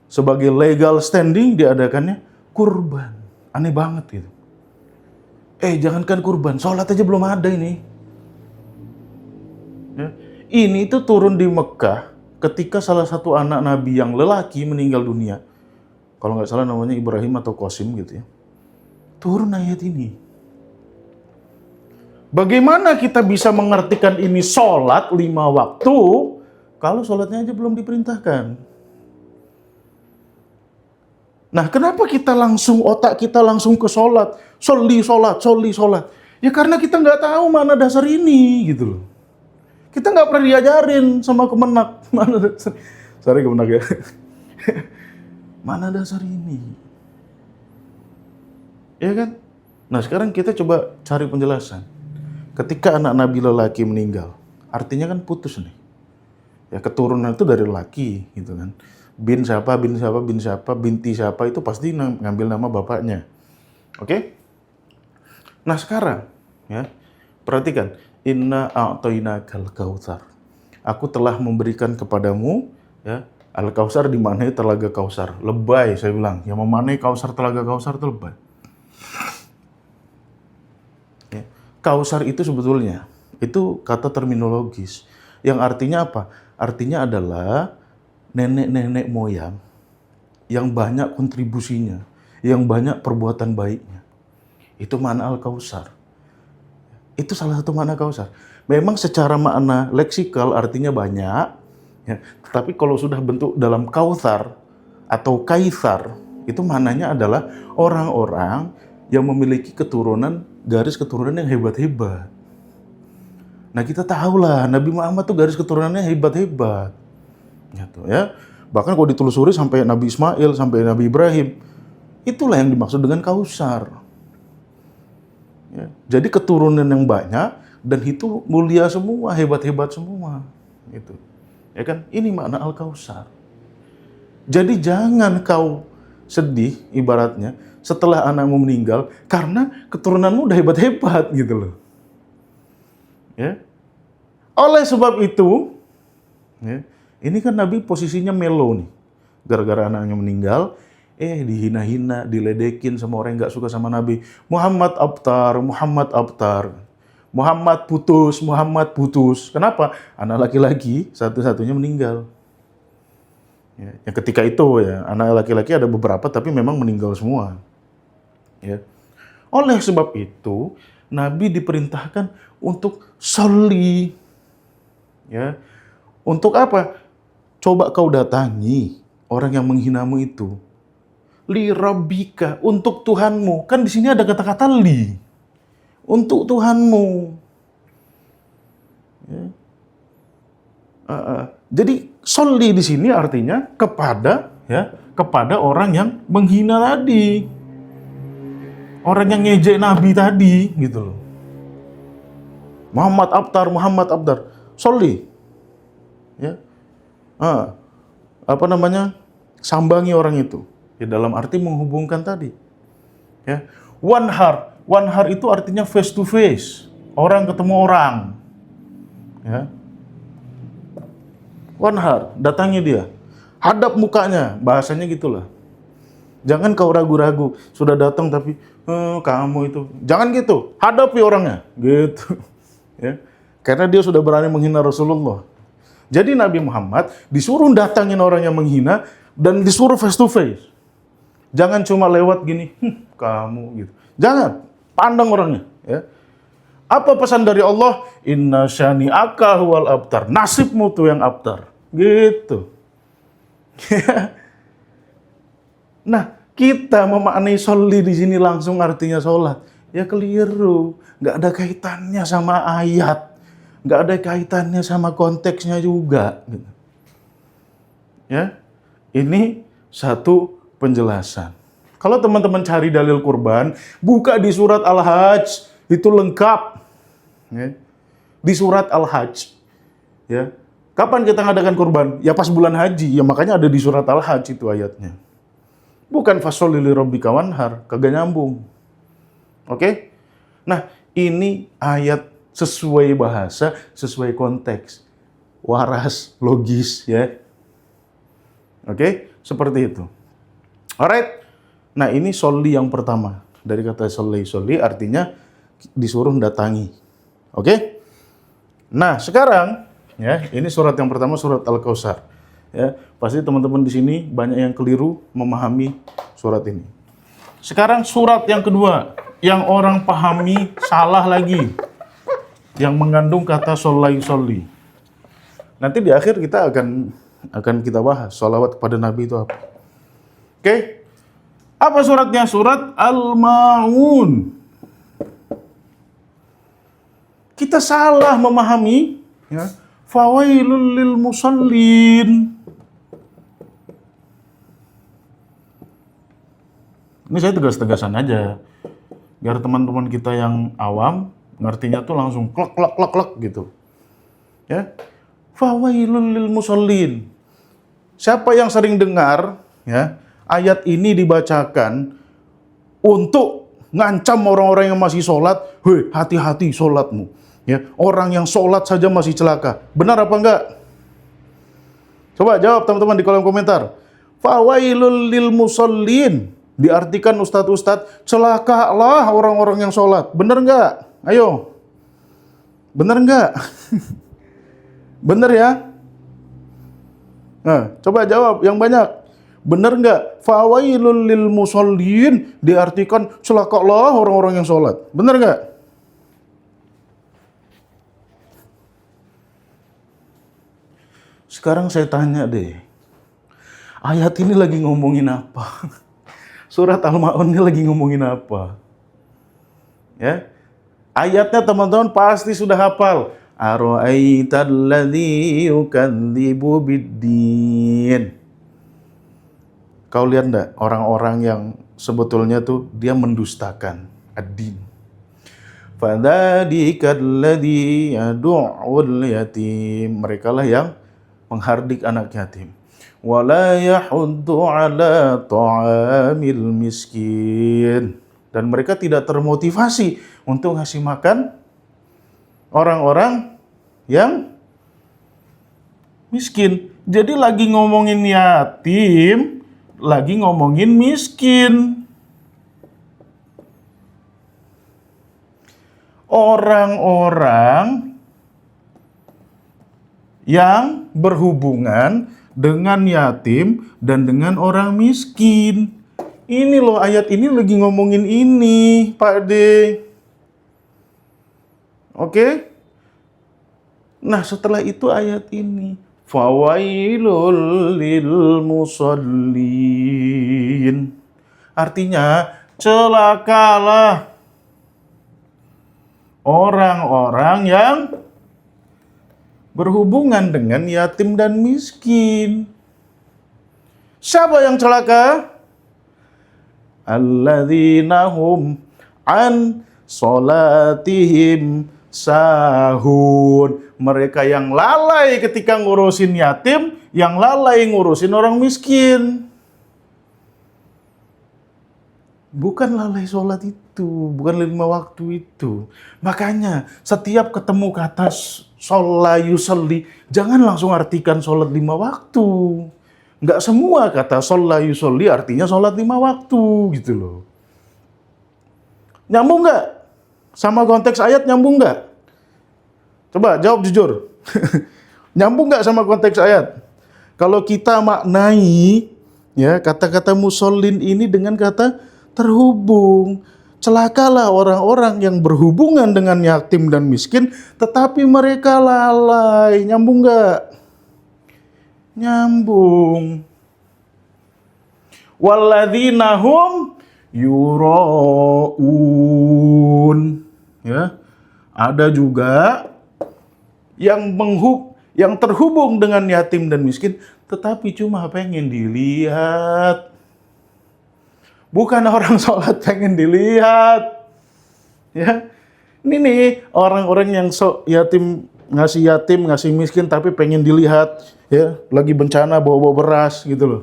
sebagai legal standing diadakannya kurban. Aneh banget gitu. Jangankan kurban, sholat aja belum ada ini. Ya. Ini itu turun di Mekah ketika salah satu anak Nabi yang lelaki meninggal dunia. Kalau nggak salah namanya Ibrahim atau Qasim gitu ya. Turun ayat ini. Bagaimana kita bisa mengartikan ini sholat 5 waktu kalau sholatnya aja belum diperintahkan? Nah, kenapa otak kita langsung ke sholat? Sholli sholat. Ya karena kita nggak tahu mana dasar ini gitu loh. Kita nggak pernah diajarin sama Kemenak. Mana dasar? Sorry Kemenak ya. Mana dasar ini? Ya kan? Nah sekarang kita coba cari penjelasan. Ketika anak Nabi lelaki meninggal, artinya kan putus nih. Ya keturunan itu dari laki gitu kan. Bin siapa, bin siapa, bin siapa, binti siapa itu pasti ngambil nama bapaknya. Oke? Nah sekarang ya, perhatikan, inna a'tainakal kautsar. Aku telah memberikan kepadamu ya al-kautsar di mana telaga Kausar. Lebay saya bilang, yang memanai Kausar telaga Kausar itu lebay. Ya. Kausar itu sebetulnya itu kata terminologis yang artinya apa? Artinya adalah nenek-nenek moyang yang banyak kontribusinya, yang banyak perbuatan baiknya. Itu makna al-Kausar. Itu salah satu makna Kausar. Memang secara makna leksikal artinya banyak, ya. Tapi kalau sudah bentuk dalam Kautsar atau Kaisar, itu maknanya adalah orang-orang yang memiliki keturunan, garis keturunan yang hebat-hebat. Nah kita tahulah Nabi Muhammad tuh garis keturunannya hebat-hebat. Gitu, ya. Bahkan kalau ditelusuri sampai Nabi Ismail, sampai Nabi Ibrahim, itulah yang dimaksud dengan Kausar. Ya. Jadi keturunan yang banyak dan itu mulia semua, hebat-hebat semua. Gitu. Ya kan? Ini makna Al-Kausar. Jadi jangan kau sedih ibaratnya setelah anakmu meninggal karena keturunanmu udah hebat-hebat gitu loh. Ya. Oleh sebab itu, ya, ini kan Nabi posisinya melo nih. Gara-gara anaknya meninggal, dihina-hina, diledekin sama orang yang nggak suka sama Nabi. Muhammad abtar, Muhammad abtar. Muhammad putus, Muhammad putus. Kenapa? Anak laki-laki satu-satunya meninggal. Ya, yang ketika itu ya, anak laki-laki ada beberapa tapi memang meninggal semua. Ya. Oleh sebab itu, Nabi diperintahkan untuk sholli. Ya. Untuk apa? Coba kau datangi orang yang menghinamu itu. Li rabbika, untuk Tuhanmu. Kan di sini ada kata-kata li. Untuk Tuhanmu. Ya. Jadi sholli di sini artinya kepada orang yang menghina tadi. Orang yang ngejek Nabi tadi gitu loh. Muhammad abtar, Muhammad abtar. Sholli. Ya. Sambangi orang itu. Ya, dalam arti menghubungkan tadi. Ya. Wanhar itu artinya face to face. Orang ketemu orang. Ya. Wanhar, datangi dia. Hadap mukanya, bahasanya gitulah. Jangan kau ragu-ragu, sudah datang tapi kamu itu. Jangan gitu, hadapi orangnya. Gitu. Ya. Karena dia sudah berani menghina Rasulullah. Jadi Nabi Muhammad disuruh datangin orang yang menghina dan disuruh face to face. Jangan cuma lewat gini, kamu gitu. Jangan, pandang orangnya. Ya. Apa pesan dari Allah? Inna syani'aka huwal abtar. Nasibmu tuh yang abtar. Gitu. Nah, kita memaknai sholli di sini langsung artinya sholat. Ya keliru. Nggak ada kaitannya sama ayat. Nggak ada kaitannya sama konteksnya juga. Ya, ini satu penjelasan. Kalau teman-teman cari dalil kurban, buka di surat Al-Hajj, itu lengkap. Ya. Di surat Al-Hajj. Ya. Kapan kita ngadakan kurban? Ya pas bulan haji. Ya makanya ada di surat Al-Hajj itu ayatnya. Bukan fasholli li rabbika wanhar, kagak nyambung. Oke? Nah, ini ayat sesuai bahasa, sesuai konteks. Waras, logis ya. Oke? Seperti itu. Alright. Nah, ini sholli yang pertama. Dari kata sholli artinya disuruh datangi. Oke? Nah, sekarang ya, ini surat yang pertama, surat Al-Kautsar. Ya, pasti teman-teman di sini banyak yang keliru memahami surat ini. Sekarang surat yang kedua yang orang pahami salah lagi. Yang mengandung kata sholli. Nanti di akhir kita akan kita bahas sholawat kepada Nabi itu apa. Oke? Apa suratnya? Surat Al-Ma'un. Kita salah memahami ya, fawailul lil musallin. Ini saya tegas-tegasan aja, biar teman-teman kita yang awam ngertinya tuh langsung klek klek klek klek gitu. Ya, fawailul lil musallin. Siapa yang sering dengar ya ayat ini dibacakan untuk ngancam orang-orang yang masih sholat, hei hati-hati sholatmu. Ya, orang yang sholat saja masih celaka. Benar apa enggak? Coba jawab teman-teman di kolom komentar. Fawailul lil musallin. Diartikan ustadz-ustadz, celakalah orang-orang yang sholat. Bener nggak? Ayo. Bener nggak? Bener ya? Nah, coba jawab yang banyak. Bener nggak? Fawailul lil musallin diartikan celakalah orang-orang yang sholat. Bener nggak? Sekarang saya tanya deh. Ayat ini lagi ngomongin apa? Surat Al-Ma'un ini lagi ngomongin apa? Ya, ayatnya teman-teman pasti sudah hafal. Ara'aital ladzi yukadzibu biddin. Kau lihat enggak orang-orang yang sebetulnya tuh dia mendustakan ad-din. Fadzadikal ladzi yad'ul yatim. Merekalah yang menghardik anak yatim. Wala yahuddu ala ta'amil miskin. Dan mereka tidak termotivasi untuk ngasih makan orang-orang yang miskin. Jadi lagi ngomongin yatim, lagi ngomongin miskin. Orang-orang yang berhubungan dengan yatim dan dengan orang miskin. Ini loh ayat ini lagi ngomongin ini, Pak D. Oke? Nah, setelah itu ayat ini, fawailul lil musallin. Artinya, celakalah orang-orang yang berhubungan dengan yatim dan miskin. Siapa yang celaka? Alladzina hum an sholatihim sahun. Mereka yang lalai ketika ngurusin yatim, yang lalai ngurusin orang miskin. Bukan lalai sholat itu, bukan 5 waktu itu. Makanya setiap ketemu kata sholat yusalli, jangan langsung artikan sholat 5 waktu. Nggak semua kata sholat yusalli artinya sholat 5 waktu gitu loh. Nyambung nggak? Sama konteks ayat nyambung nggak? Coba jawab jujur. Nyambung nggak sama konteks ayat? Kalau kita maknai ya kata-kata musallin ini dengan kata terhubung. Celakalah orang-orang yang berhubungan dengan yatim dan miskin, tetapi mereka lalai. Nyambung nggak? Nyambung. Walladzina hum yura'un. Ya, ada juga yang terhubung dengan yatim dan miskin, tetapi cuma pengen dilihat. Bukan orang sholat pengen dilihat. Ya. Ini nih orang-orang yang yatim, ngasih miskin tapi pengen dilihat, ya, lagi bencana bawa-bawa beras gitu loh.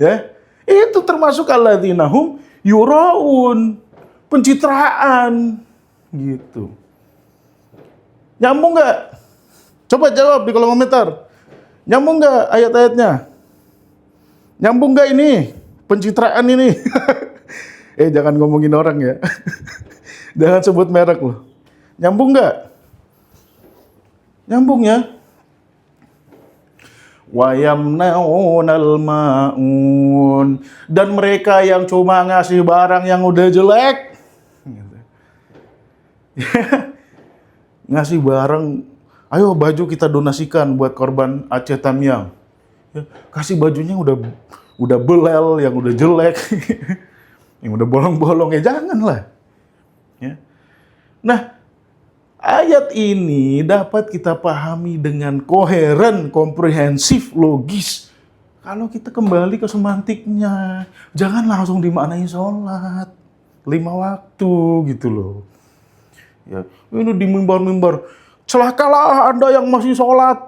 Ya. Itu termasuk alladzina hum yuraun, pencitraan gitu. Nyambung nggak? Coba jawab di kolom komentar. Nyambung nggak ayat-ayatnya? Nyambung nggak ini? Pencitraan ini. Jangan ngomongin orang ya. Jangan sebut merek loh. Nyambung nggak? Nyambung ya. Wa yamna'unal ma'un. Dan mereka yang cuma ngasih barang yang udah jelek. Ngasih barang, ayo baju kita donasikan buat korban Aceh Tamiang. Ya, kasih bajunya udah belel, yang udah jelek, yang udah bolong-bolong, ya janganlah. Ya. Nah, Ayat ini dapat kita pahami dengan koheren, komprehensif, logis. Kalau kita kembali ke semantiknya, jangan langsung dimaknai sholat 5 waktu gitu loh. Ya, ini di mimbar-mimbar, celakalah Anda yang masih sholat.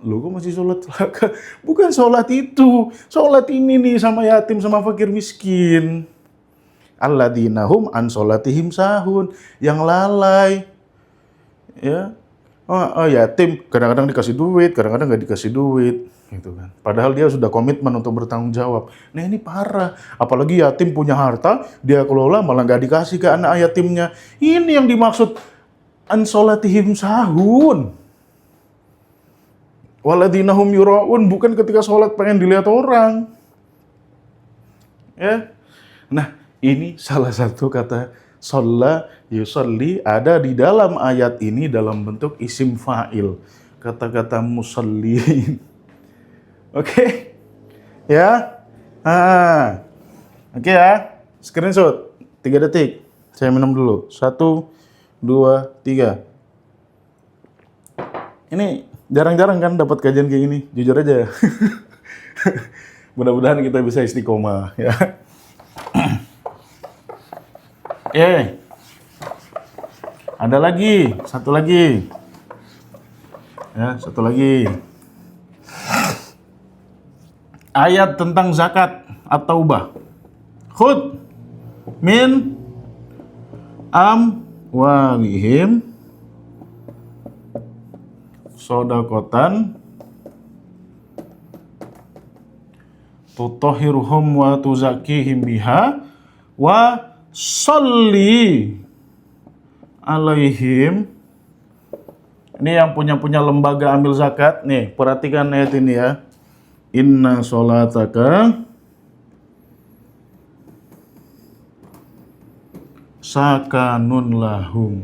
Loh, kok masih sholat celaka? Bukan sholat itu. Sholat ini nih sama yatim sama fakir miskin. Alladzina hum an sholatihim sahun. Yang lalai. Ya. Yatim kadang-kadang dikasih duit, kadang-kadang nggak dikasih duit. Gitu kan. Padahal dia sudah komitmen untuk bertanggung jawab. Nah ini parah. Apalagi yatim punya harta, dia kelola malah nggak dikasih ke anak yatimnya. Ini yang dimaksud an sholatihim sahun. Waladina hum yura'un, bukan ketika sholat pengen dilihat orang. Ya. Nah, ini salah satu kata sholla yusalli ada di dalam ayat ini dalam bentuk isim fa'il. Kata-kata musallin. Oke? Ya? Oke ya? Screenshot. 3 detik. Saya minum dulu. 1, 2, 3. Ini jarang-jarang kan dapat kajian kayak gini, jujur aja. Mudah-mudahan kita bisa istiqomah ya. Ada lagi, satu lagi. Ya, satu lagi. Ayat tentang zakat at-taubah. Khud min amwalihim sodakotan tutahhiruhum wa tuzakihim biha wa sholli alaihim. Ini yang punya lembaga ambil zakat nih, perhatikan ayat ini ya. Inna sholataka sakanun lahum.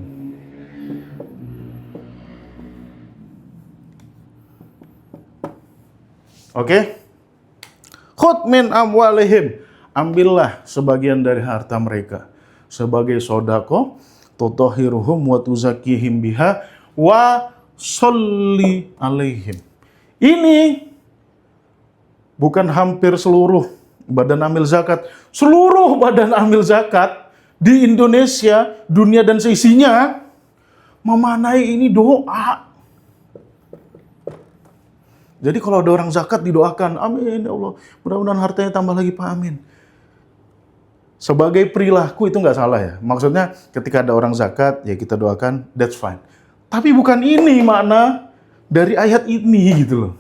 Oke? Khud min amwalihim. Ambillah sebagian dari harta mereka sebagai sodako, tutahhiruhum wa tuzakihim biha wa sholli alaihim. Ini bukan hampir seluruh badan amil zakat. Seluruh badan amil zakat di Indonesia, dunia dan seisinya memaknai ini doa. Jadi kalau ada orang zakat didoakan, amin ya Allah, mudah-mudahan hartanya tambah lagi, Pak, amin. Sebagai perilaku itu nggak salah ya. Maksudnya ketika ada orang zakat, ya kita doakan, that's fine. Tapi bukan ini makna dari ayat ini gitu loh.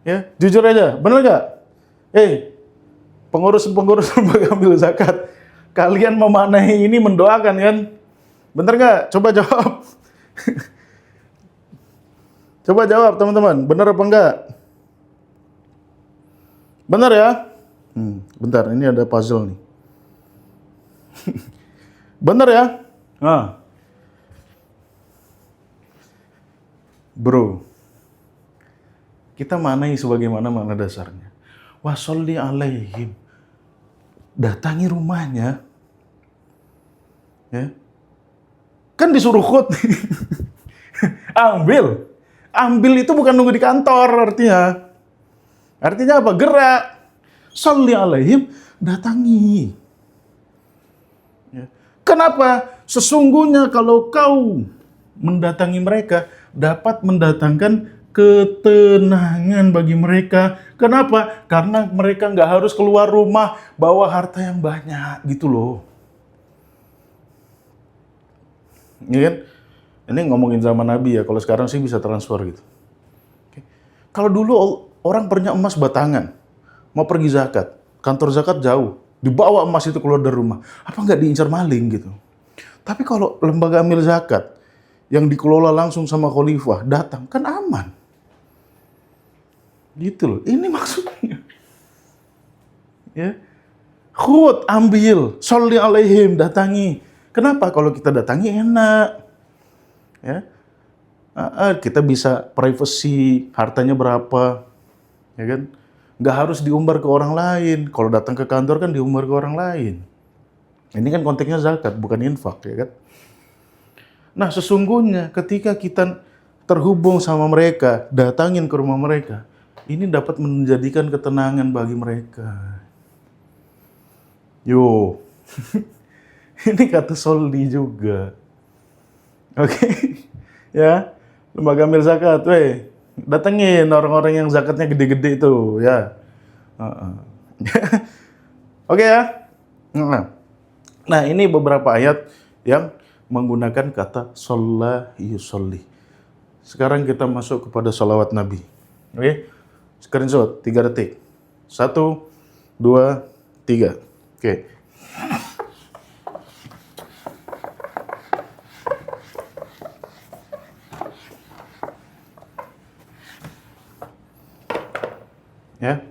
Ya, jujur aja, bener nggak? Pengurus-pengurus lembaga ambil zakat, kalian memaknai ini mendoakan kan? Bener nggak? Coba jawab. Coba jawab teman-teman, bener apa enggak? Bener ya? Bentar, ini ada puzzle nih. Bener ya? Bro, kita manai sebagaimana makna dasarnya. Wa sholli alaihim. Datangi rumahnya. Ya. Kan disuruh khut. Ambil. Ambil itu bukan nunggu di kantor artinya. Artinya apa? Gerak. Sholli alaihim, datangi. Ya. Kenapa? Sesungguhnya kalau kau mendatangi mereka, dapat mendatangkan ketenangan bagi mereka. Kenapa? Karena mereka nggak harus keluar rumah bawa harta yang banyak gitu loh. Ini kan? Ini ngomongin zaman Nabi ya. Kalau sekarang sih bisa transfer gitu. Oke. Kalau dulu orang punya emas batangan, mau pergi zakat, kantor zakat jauh, dibawa emas itu keluar dari rumah, apa nggak diincar maling gitu? Tapi kalau lembaga amil zakat yang dikelola langsung sama khalifah datang, kan aman. Gitu loh. Ini maksudnya. Ya. Khud, ambil, sholli alaihim, datangi. Kenapa? Kalau kita datangi enak. Ya. Kita bisa privacy, hartanya berapa. Ya kan? Nggak harus diumbar ke orang lain. Kalau datang ke kantor kan diumbar ke orang lain. Ini kan konteksnya zakat, bukan infak, ya kan? Nah, sesungguhnya ketika kita terhubung sama mereka, datangin ke rumah mereka, ini dapat menjadikan ketenangan bagi mereka. Yo, ini kata Soldi juga. Oke, ya, lembaga amil zakat, weh, datengin orang-orang yang zakatnya gede-gede itu, ya. Oke ya. Nah, ini beberapa ayat yang menggunakan kata sholla yusolli. Sekarang kita masuk kepada sholawat Nabi. Oke, screenshot 3 detik. 1, 2, 3. Oke. Ya.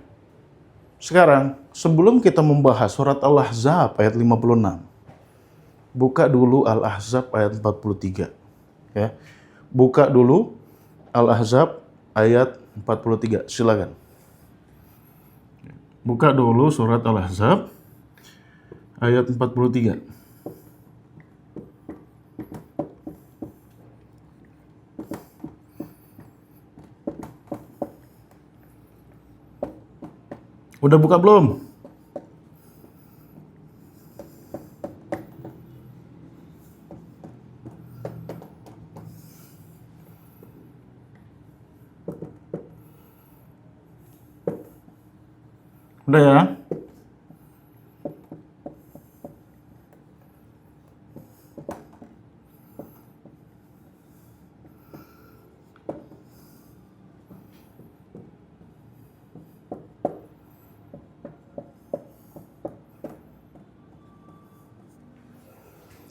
Sekarang, sebelum kita membahas surat Al-Ahzab ayat 56, buka dulu Al-Ahzab ayat 43. Ya. Buka dulu Al-Ahzab ayat 43. Silakan. Buka dulu surat Al-Ahzab ayat 43. Udah buka belum? Udah ya?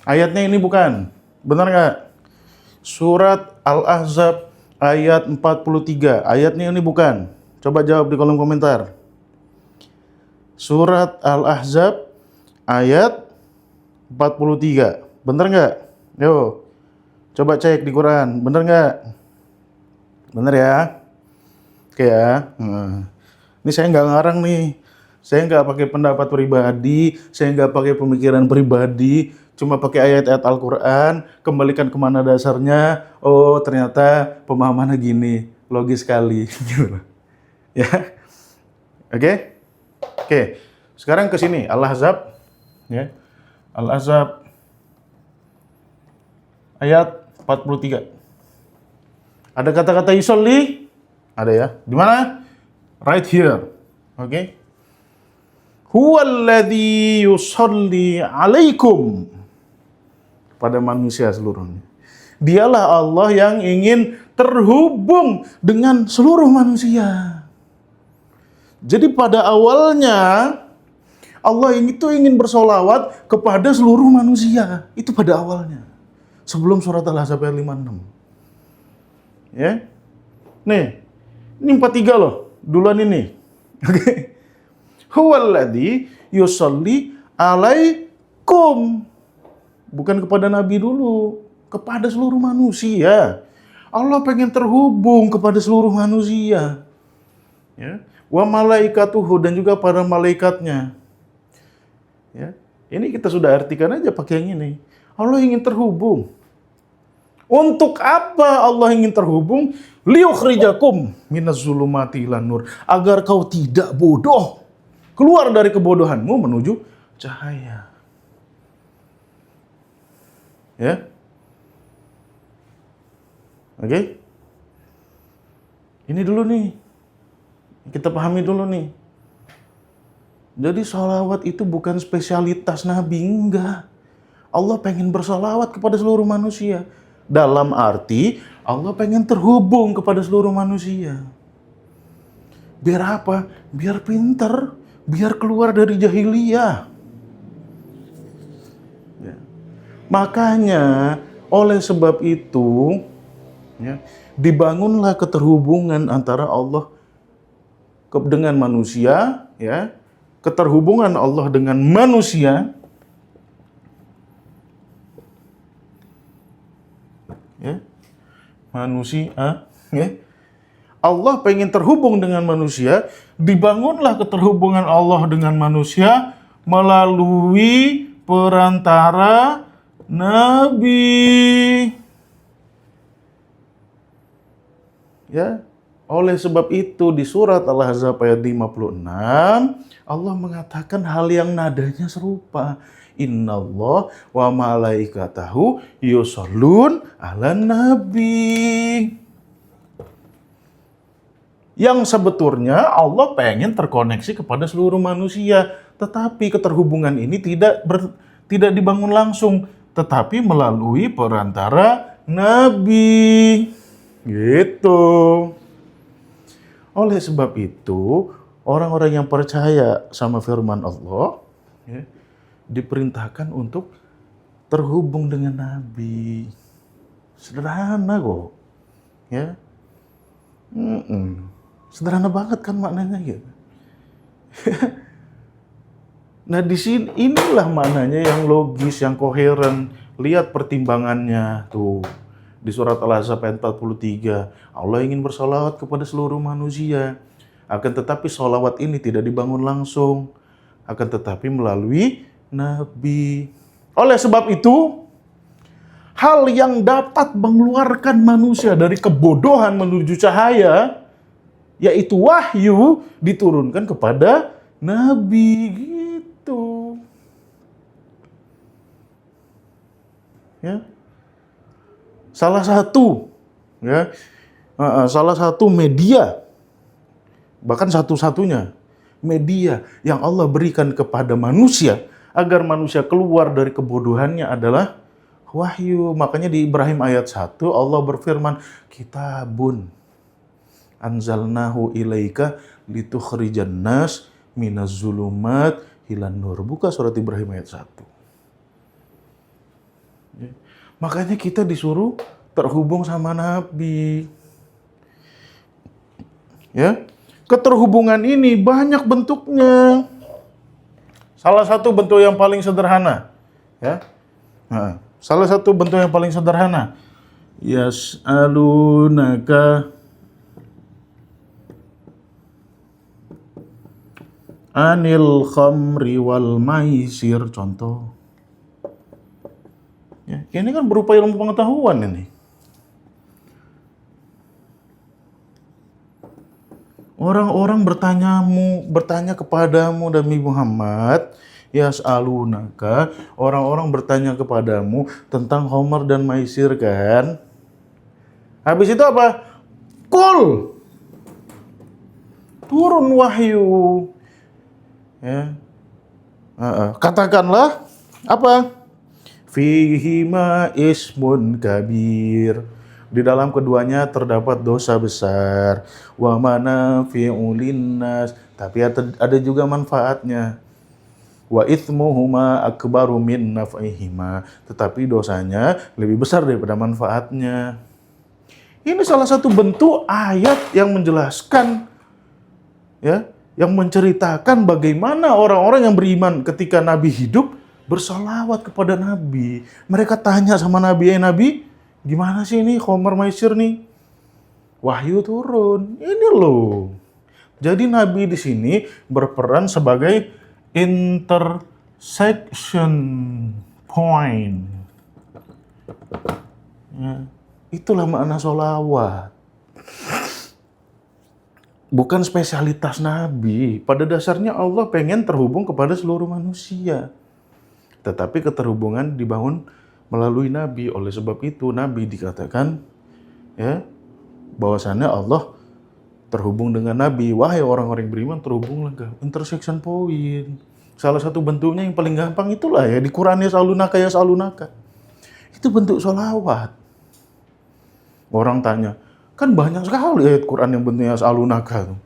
Ayatnya ini bukan. Benar nggak? Surat Al-Ahzab ayat 43. Ayatnya ini bukan. Coba jawab di kolom komentar. Surat Al-Ahzab ayat 43. Bener nggak? Yo, coba cek di Quran. Bener nggak? Bener ya? Oke ya. Ini saya nggak ngarang nih. Saya nggak pakai pendapat pribadi. Saya nggak pakai pemikiran pribadi. Cuma pakai ayat-ayat Al-Quran. Kembalikan kemana dasarnya. Oh, ternyata pemahamannya gini. Logis sekali. Ya. Oke? Oke, sekarang ke sini Al-Ahzab, ya. Al-Ahzab ayat 43. Ada kata-kata yusolli? Ada ya. Di mana? Right here. Oke. Huwallazi yusolli alaikum. Pada manusia seluruhnya. Dialah Allah yang ingin terhubung dengan seluruh manusia. Jadi pada awalnya Allah itu ingin bersolawat kepada seluruh manusia. Itu pada awalnya. Sebelum surat Al-Ahzab ayat 56. Ya. Nih, ini 43 loh. Duluan ini. Oke. Huwallazi yusolli alaikum. Bukan kepada Nabi dulu. Kepada seluruh manusia. Allah pengen terhubung kepada seluruh manusia. Ya. Wa malaikatuhu, dan juga para malaikatnya. Ya, ini kita sudah artikan aja pakai yang ini. Allah ingin terhubung. Untuk apa Allah ingin terhubung? Liyukhrijakum minaz zulumati ilan nur, agar kau tidak bodoh, keluar dari kebodohanmu menuju cahaya. Ya. Oke. Ini dulu nih. Kita pahami dulu nih. Jadi sholawat itu bukan spesialitas Nabi, enggak. Allah pengen bersolawat kepada seluruh manusia. Dalam arti Allah pengen terhubung kepada seluruh manusia. Biar apa? Biar pinter, biar keluar dari jahiliyah. Ya. Makanya oleh sebab itu, ya, dibangunlah keterhubungan antara Allah dengan manusia, ya, keterhubungan Allah dengan manusia, ya, manusia, ya. Allah pengen terhubung dengan manusia, dibangunlah keterhubungan Allah dengan manusia melalui perantara Nabi. Ya, oleh sebab itu di surat Al-Ahzab ayat 56 Allah mengatakan hal yang nadanya serupa. Innallah wa malaikatahu yushollun ala nabi. Yang sebetulnya Allah pengen terkoneksi kepada seluruh manusia, tetapi keterhubungan ini tidak dibangun langsung, tetapi melalui perantara nabi. Gitu. Oleh sebab itu, orang-orang yang percaya sama firman Allah ya, diperintahkan untuk terhubung dengan nabi. Sederhana kok. Ya. Sederhana banget kan maknanya gitu. Nah, di sini inilah maknanya yang logis, yang koheren. Lihat pertimbangannya tuh. Di surat Al-Ahzab ayat 43, Allah ingin bersolawat kepada seluruh manusia. Akan tetapi solawat ini tidak dibangun langsung. Akan tetapi melalui nabi. Oleh sebab itu, hal yang dapat mengeluarkan manusia dari kebodohan menuju cahaya, yaitu wahyu, diturunkan kepada nabi gitu. Ya. Salah satu media, bahkan satu-satunya media yang Allah berikan kepada manusia agar manusia keluar dari kebodohannya adalah wahyu. Makanya di Ibrahim ayat 1 Allah berfirman, kitabun anzalnahu ilaika litukhrijan nas minaz zulumat ilan nur. Buka surat Ibrahim ayat 1. Makanya kita disuruh terhubung sama nabi. Ya. Keterhubungan ini banyak bentuknya. Salah satu bentuk yang paling sederhana, ya. Salah satu bentuk yang paling sederhana. Yas'alunaka anil khamri wal maisir, contoh. Ya, ini kan berupa ilmu pengetahuan ini. Orang-orang bertanya kepadamu Nabi Muhammad, yas'alunaka, orang-orang bertanya kepadamu tentang khamr dan maisir kan? Habis itu apa? Qul, turun wahyu. Ya. Katakanlah apa? Fihima ismun kabir. Di dalam keduanya terdapat dosa besar. Wa manafi'u linnas, tapi ada juga manfaatnya. Wa ithmuhuma akbaru min naf'ihima, tetapi dosanya lebih besar daripada manfaatnya. Ini salah satu bentuk ayat yang menjelaskan, ya, yang menceritakan bagaimana orang-orang yang beriman ketika Nabi hidup bersalawat kepada Nabi. Mereka tanya sama Nabi, Nabi, gimana sih ini khamr maisir nih? Wahyu turun. Ini loh. Jadi Nabi di sini berperan sebagai intersection point. Ya, itulah makna sholawat. Bukan spesialitas Nabi. Pada dasarnya Allah pengen terhubung kepada seluruh manusia. Tetapi keterhubungan dibangun melalui Nabi. Oleh sebab itu Nabi dikatakan, ya, bahwasannya Allah terhubung dengan Nabi. Wahai orang-orang yang beriman, terhubunglah ke intersection point. Salah satu bentuknya yang paling gampang itulah ya di Quran, yas'alunaka. Itu bentuk sholawat. Orang tanya, kan banyak sekali ayat Quran yang bentuknya yas'alunaka.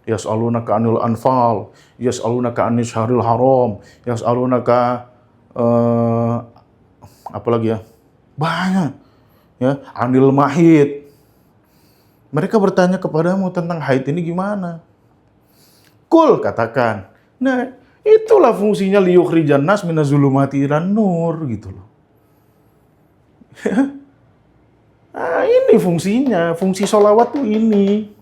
Yas'alunaka anil anfal, yas'alunaka anis syaril haram, yas'alunaka apa lagi ya? Banyak. Ya, anil mahid. Mereka bertanya kepadamu tentang haid ini gimana? Qul, katakan. Nah, itulah fungsinya liyukhrijan nas minaz zulumati ilan nur gitu loh. Nah, ini fungsinya, fungsi sholawat tuh ini.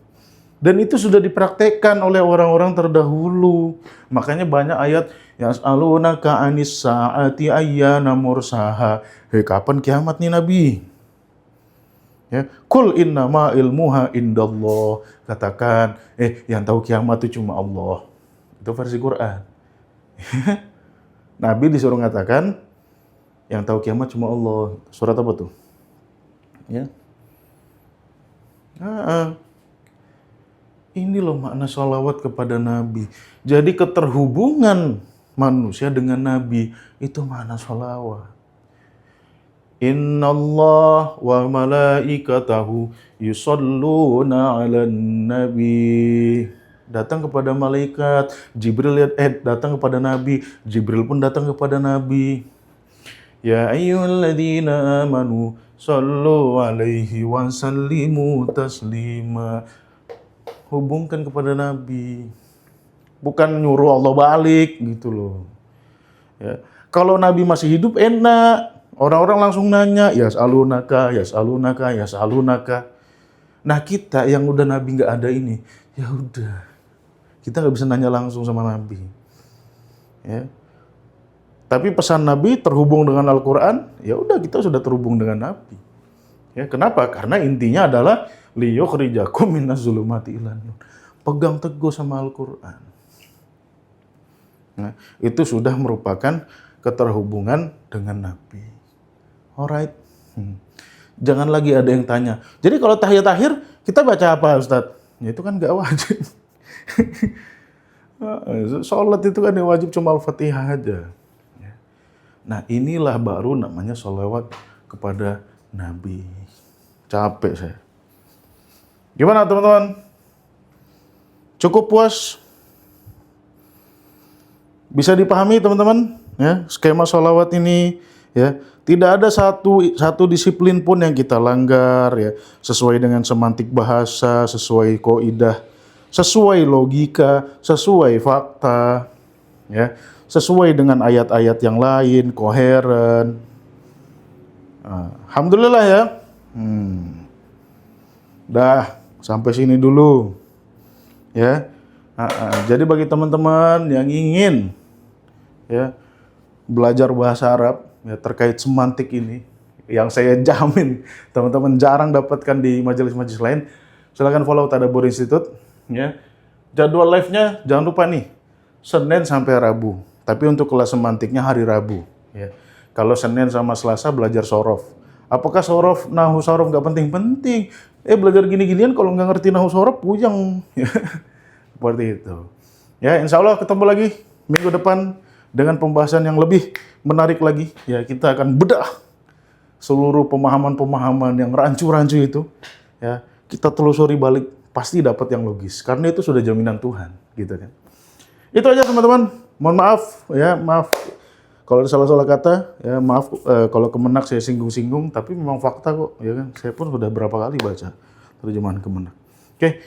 Dan itu sudah dipraktekkan oleh orang-orang terdahulu. Makanya banyak ayat yas'alunaka anis sa'ati ayyana mursaha. Hei, kapan kiamat nih Nabi? Ya, kul innama ilmuha indallah. Katakan, yang tahu kiamat itu cuma Allah. Itu versi Quran. Nabi disuruh mengatakan, yang tahu kiamat cuma Allah. Surat apa tuh? Ya. Ini loh makna sholawat kepada Nabi. Jadi keterhubungan manusia dengan Nabi itu makna sholawat. Inna Allah wa malaikatahu yusalluna ala nabi. Datang kepada malaikat, Jibril datang kepada Nabi, Jibril pun datang kepada Nabi. Ya ayyuhalladzina amanu sallu alaihi wa sallimu taslima. Hubungkan kepada Nabi. Bukan nyuruh Allah balik gitu loh. Ya. Kalau Nabi masih hidup enak. Orang-orang langsung nanya, yas'alunaka, yas'alunaka, yas'alunaka. Nah kita yang udah Nabi nggak ada ini, ya udah. Kita nggak bisa nanya langsung sama Nabi. Ya. Tapi pesan Nabi terhubung dengan Al-Quran, ya udah kita sudah terhubung dengan Nabi. Ya, kenapa? Karena intinya adalah liyukhrijakum minaz-zulumati ilan nur. Pegang teguh sama Al-Quran. Nah, itu sudah merupakan keterhubungan dengan Nabi. Alright. Jangan lagi ada yang tanya. Jadi kalau tahiyat akhir kita baca apa, Ustadz? Ya, itu kan nggak wajib. Sholat itu kan yang wajib cuma Al-Fatihah aja. Nah inilah baru namanya sholawat kepada Nabi. Capek saya. Gimana teman-teman? Cukup puas? Bisa dipahami teman-teman? Ya, skema sholawat ini ya, tidak ada satu disiplin pun yang kita langgar ya, sesuai dengan semantik bahasa, sesuai kaidah, sesuai logika, sesuai fakta, ya, sesuai dengan ayat-ayat yang lain, koheren. Alhamdulillah ya. Dah sampai sini dulu, ya. Jadi bagi teman-teman yang ingin ya belajar bahasa Arab ya, terkait semantik ini, yang saya jamin teman-teman jarang dapatkan di majelis-majelis lain, silakan follow Tadabbur Institute. Ya. Jadwal live-nya jangan lupa nih, Senin sampai Rabu. Tapi untuk kelas semantiknya hari Rabu. Ya. Kalau Senin sama Selasa belajar sorof. Apakah sorof, nahu sorof nggak penting-penting? Belajar gini-ginian kalau nggak ngerti nahu sorof, puyeng. Seperti itu. Ya, insya Allah ketemu lagi minggu depan dengan pembahasan yang lebih menarik lagi. Ya, kita akan bedah seluruh pemahaman-pemahaman yang rancu-rancu itu. Ya, kita telusuri balik, pasti dapat yang logis. Karena itu sudah jaminan Tuhan, gitu kan. Itu aja teman-teman. Mohon maaf ya, maaf kalau ada salah-salah kata, ya maaf kalau Kemenak saya singgung-singgung, tapi memang fakta kok, ya kan. Saya pun sudah berapa kali baca terjemahan Kemenak. Oke,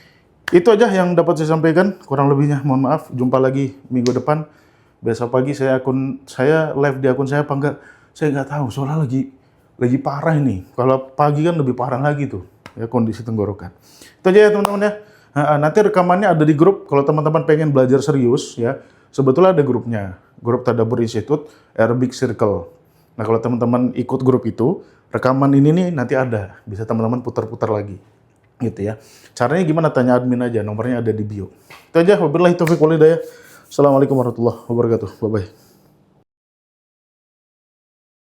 itu aja yang dapat saya sampaikan. Kurang lebihnya mohon maaf. Jumpa lagi minggu depan. Besok pagi saya live di akun saya apa enggak? Saya nggak tahu. Soalnya lagi parah ini. Kalau pagi kan lebih parah lagi tuh, ya kondisi tenggorokan. Itu aja ya teman-teman ya. Nanti rekamannya ada di grup. Kalau teman-teman pengen belajar serius ya, sebetulnya ada grupnya. Grup Tadabbur Institute Arabic Circle. Nah kalau teman-teman ikut grup itu, rekaman ini nih nanti ada. Bisa teman-teman putar-putar lagi. Gitu ya. Caranya gimana? Tanya admin aja. Nomornya ada di bio. Itu aja. Wabillahi taufiq wal hidayah. Assalamualaikum warahmatullahi wabarakatuh. Bye-bye.